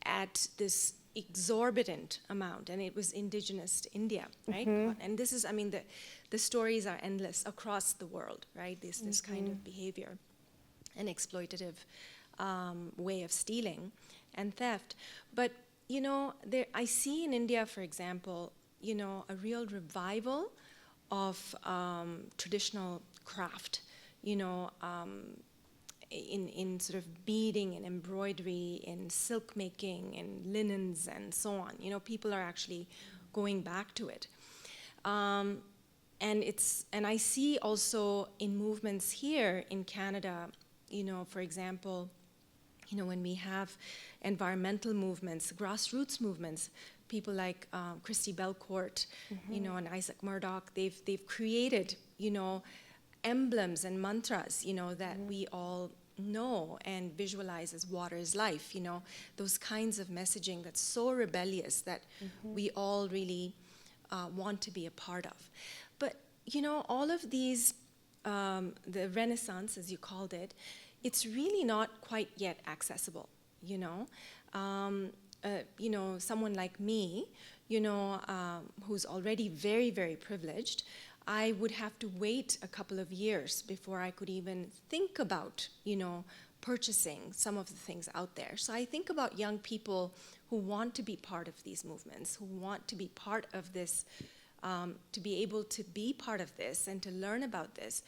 at this exorbitant amount, and it was indigenous to India, right? And this is, I mean, the stories are endless across the world, right? This kind of behavior and exploitative way of stealing and theft. But, you know, I see in India, for example, you know, a real revival of traditional craft, you know, in sort of beading and embroidery, in silk making and linens and so on. You know, people are actually going back to it. And I see also in movements here in Canada, you know, for example, you know, when we have environmental movements, grassroots movements, people like Christy Belcourt, you know, and Isaac Murdoch, they've created, you know, emblems and mantras, you know, that we all know and visualize as water is life, you know, those kinds of messaging that's so rebellious that we all really want to be a part of. But, you know, all of these, the Renaissance, as you called it, it's really not quite yet accessible, you know. You know, someone like me, you know, who's already very, very privileged, I would have to wait a couple of years before I could even think about, you know, purchasing some of the things out there. So I think about young people who want to be part of these movements, who want to be part of this, to be able to be part of this and to learn about this.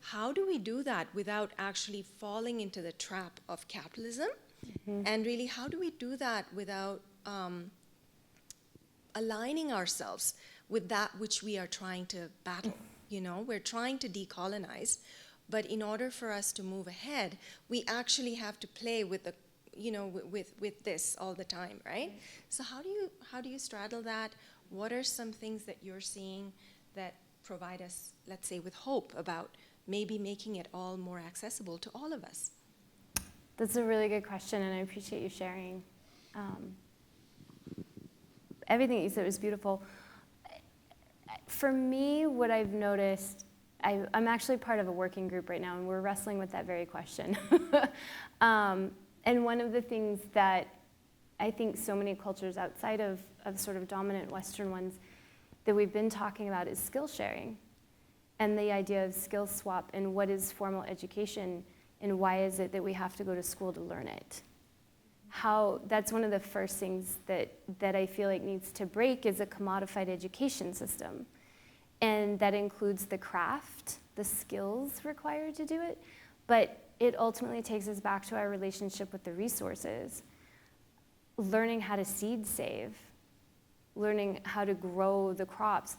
How do we do that without actually falling into the trap of capitalism? And really, how do we do that without aligning ourselves with that which we are trying to battle? You know, we're trying to decolonize, but in order for us to move ahead, we actually have to play with the, you know, with this all the time, right? So how do you straddle that? What are some things that you're seeing that provide us, let's say, with hope about maybe making it all more accessible to all of us? That's a really good question, and I appreciate you sharing. Everything you said was beautiful. For me, what I've noticed, I'm actually part of a working group right now, and we're wrestling with that very question. And one of the things that I think so many cultures outside of sort of dominant Western ones that we've been talking about is skill sharing, and the idea of skill swap, and what is formal education, and why is it that we have to go to school to learn it? That's one of the first things that I feel like needs to break is a commodified education system. And that includes the craft, the skills required to do it, but it ultimately takes us back to our relationship with the resources. Learning how to seed save, learning how to grow the crops,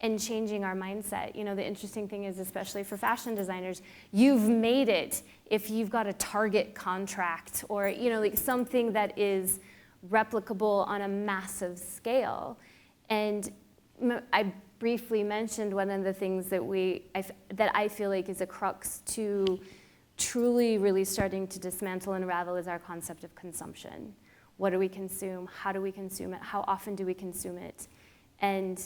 and changing our mindset. You know, the interesting thing is, especially for fashion designers, you've made it if you've got a Target contract or, you know, like something that is replicable on a massive scale. And I briefly mentioned one of the things that I feel like is a crux to truly really starting to dismantle and unravel is our concept of consumption. What do we consume? How do we consume it? How often do we consume it? And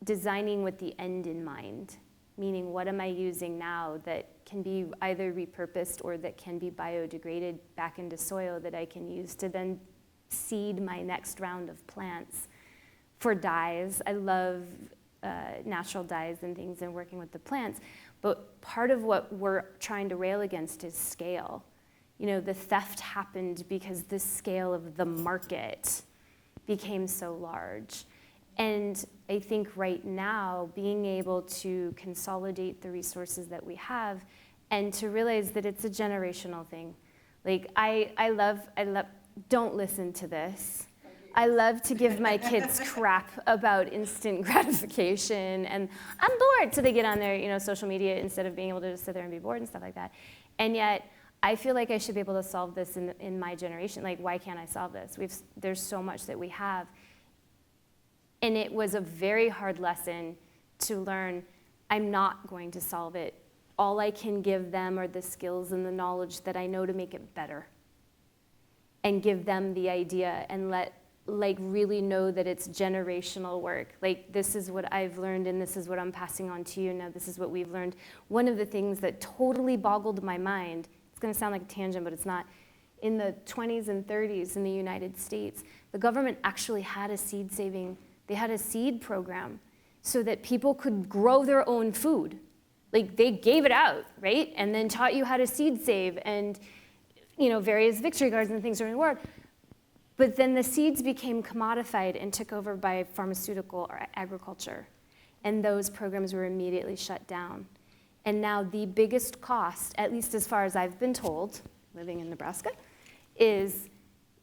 designing with the end in mind, meaning what am I using now that can be either repurposed or that can be biodegraded back into soil that I can use to then seed my next round of plants. For dyes, I love natural dyes and things and working with the plants, but part of what we're trying to rail against is scale. You know, the theft happened because the scale of the market became so large. And I think right now, being able to consolidate the resources that we have and to realize that it's a generational thing. Like, I love, don't listen to this. I love to give my kids crap about instant gratification, and I'm bored, so they get on their, social media instead of being able to just sit there and be bored and stuff like that. And yet, I feel like I should be able to solve this in my generation. Like, why can't I solve this? There's so much that we have. And it was a very hard lesson to learn, I'm not going to solve it. All I can give them are the skills and the knowledge that I know to make it better. And give them the idea and really know that it's generational work. Like, this is what I've learned and this is what I'm passing on to you. Now this is what we've learned. One of the things that totally boggled my mind, it's gonna sound like a tangent, but it's not. In the 20s and 30s in the United States, the government actually had a they had a seed program so that people could grow their own food. Like, they gave it out, right? And then taught you how to seed save and, various victory gardens and things around the world. But then the seeds became commodified and took over by pharmaceutical or agriculture. And those programs were immediately shut down. And now the biggest cost, at least as far as I've been told, living in Nebraska, is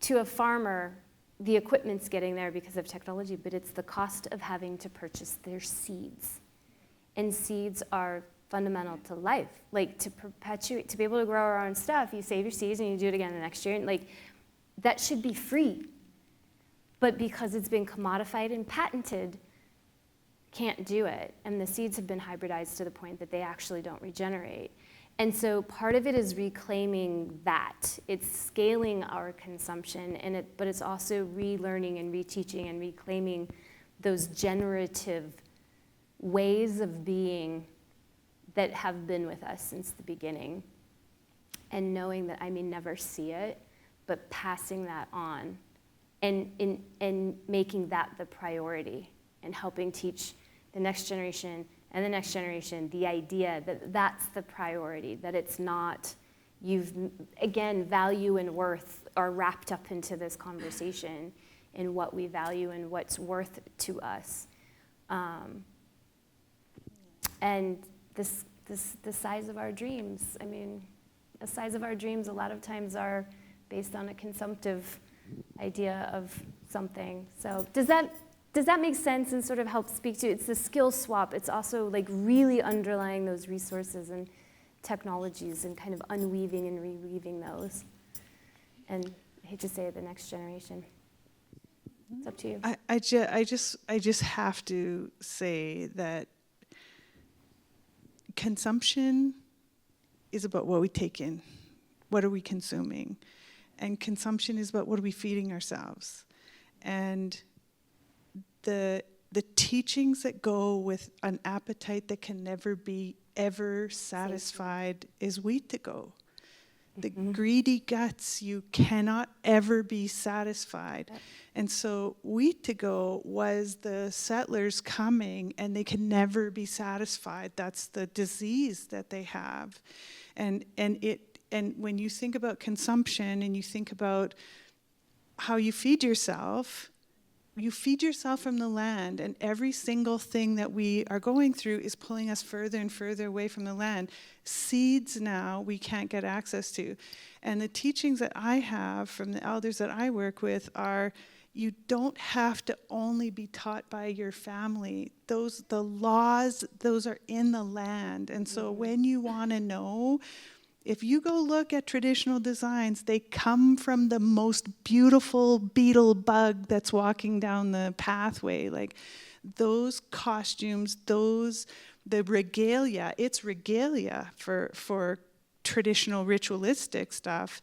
to a farmer, the equipment's getting there because of technology, but it's the cost of having to purchase their seeds. And seeds are fundamental to life. Like, to perpetuate, to be able to grow our own stuff, you save your seeds and you do it again the next year. And that should be free. But because it's been commodified and patented, can't do it. And the seeds have been hybridized to the point that they actually don't regenerate. And so part of it is reclaiming that. It's scaling our consumption, but it's also relearning and reteaching and reclaiming those generative ways of being that have been with us since the beginning. And knowing that I may never see it, but passing that on and making that the priority and helping teach the next generation and the next generation the idea that that's the priority, that it's not, again, value and worth are wrapped up into this conversation in what we value and what's worth to us. And the size of our dreams, the size of our dreams a lot of times are based on a consumptive idea of something. So does that make sense and sort of help speak to, it's the skill swap. It's also really underlying those resources and technologies and kind of unweaving and reweaving those. And I hate to say it, the next generation. It's up to you. I just have to say that consumption is about what we take in. What are we consuming? And consumption is about what are we feeding ourselves. And the teachings that go with an appetite that can never be ever satisfied is wheat to go. The greedy guts, you cannot ever be satisfied. And so wheat to go was the settlers coming and they can never be satisfied. That's the disease that they have. And when you think about consumption and you think about how you feed yourself from the land, and every single thing that we are going through is pulling us further and further away from the land. Seeds now we can't get access to. And the teachings that I have from the elders that I work with are, you don't have to only be taught by your family. The laws, those are in the land. And so when you want to know, if you go look at traditional designs, they come from the most beautiful beetle bug that's walking down the pathway. Like those costumes, the regalia, it's regalia for traditional ritualistic stuff,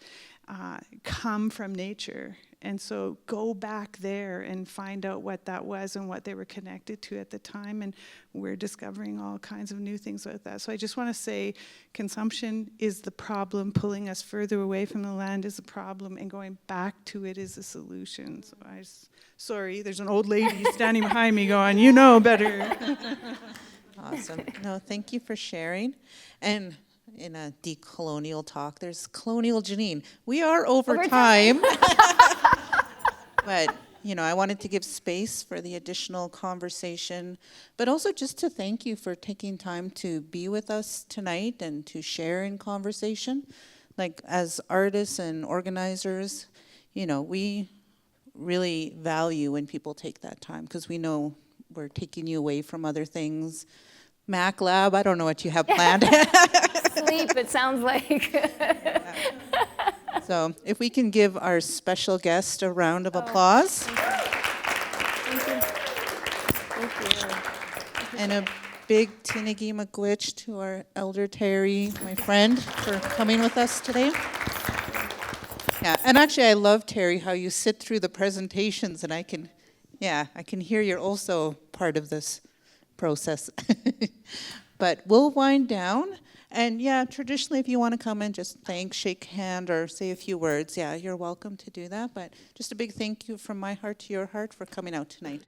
come from nature. And so go back there and find out what that was and what they were connected to at the time. And we're discovering all kinds of new things with that. So I just want to say consumption is the problem. Pulling us further away from the land is the problem. And going back to it is the solution. So sorry, there's an old lady standing behind me going, you know better. Awesome. No, thank you for sharing. And in a decolonial talk, there's colonial Janine. We are over time. But I wanted to give space for the additional conversation, but also just to thank you for taking time to be with us tonight and to share in conversation. Like, as artists and organizers, we really value when people take that time, because we know we're taking you away from other things. Mac Lab, I don't know what you have planned. Sleep, it sounds like. So if we can give our special guest a round of applause. Thank you. Thank you. And a big Tinigi Magwitch to our Elder Terry, my friend, for coming with us today. Yeah, and actually I love, Terry, how you sit through the presentations, and I can hear you're also part of this process. But we'll wind down. And yeah, traditionally, if you want to come and just thank, shake hand, or say a few words, yeah, you're welcome to do that. But just a big thank you from my heart to your heart for coming out tonight.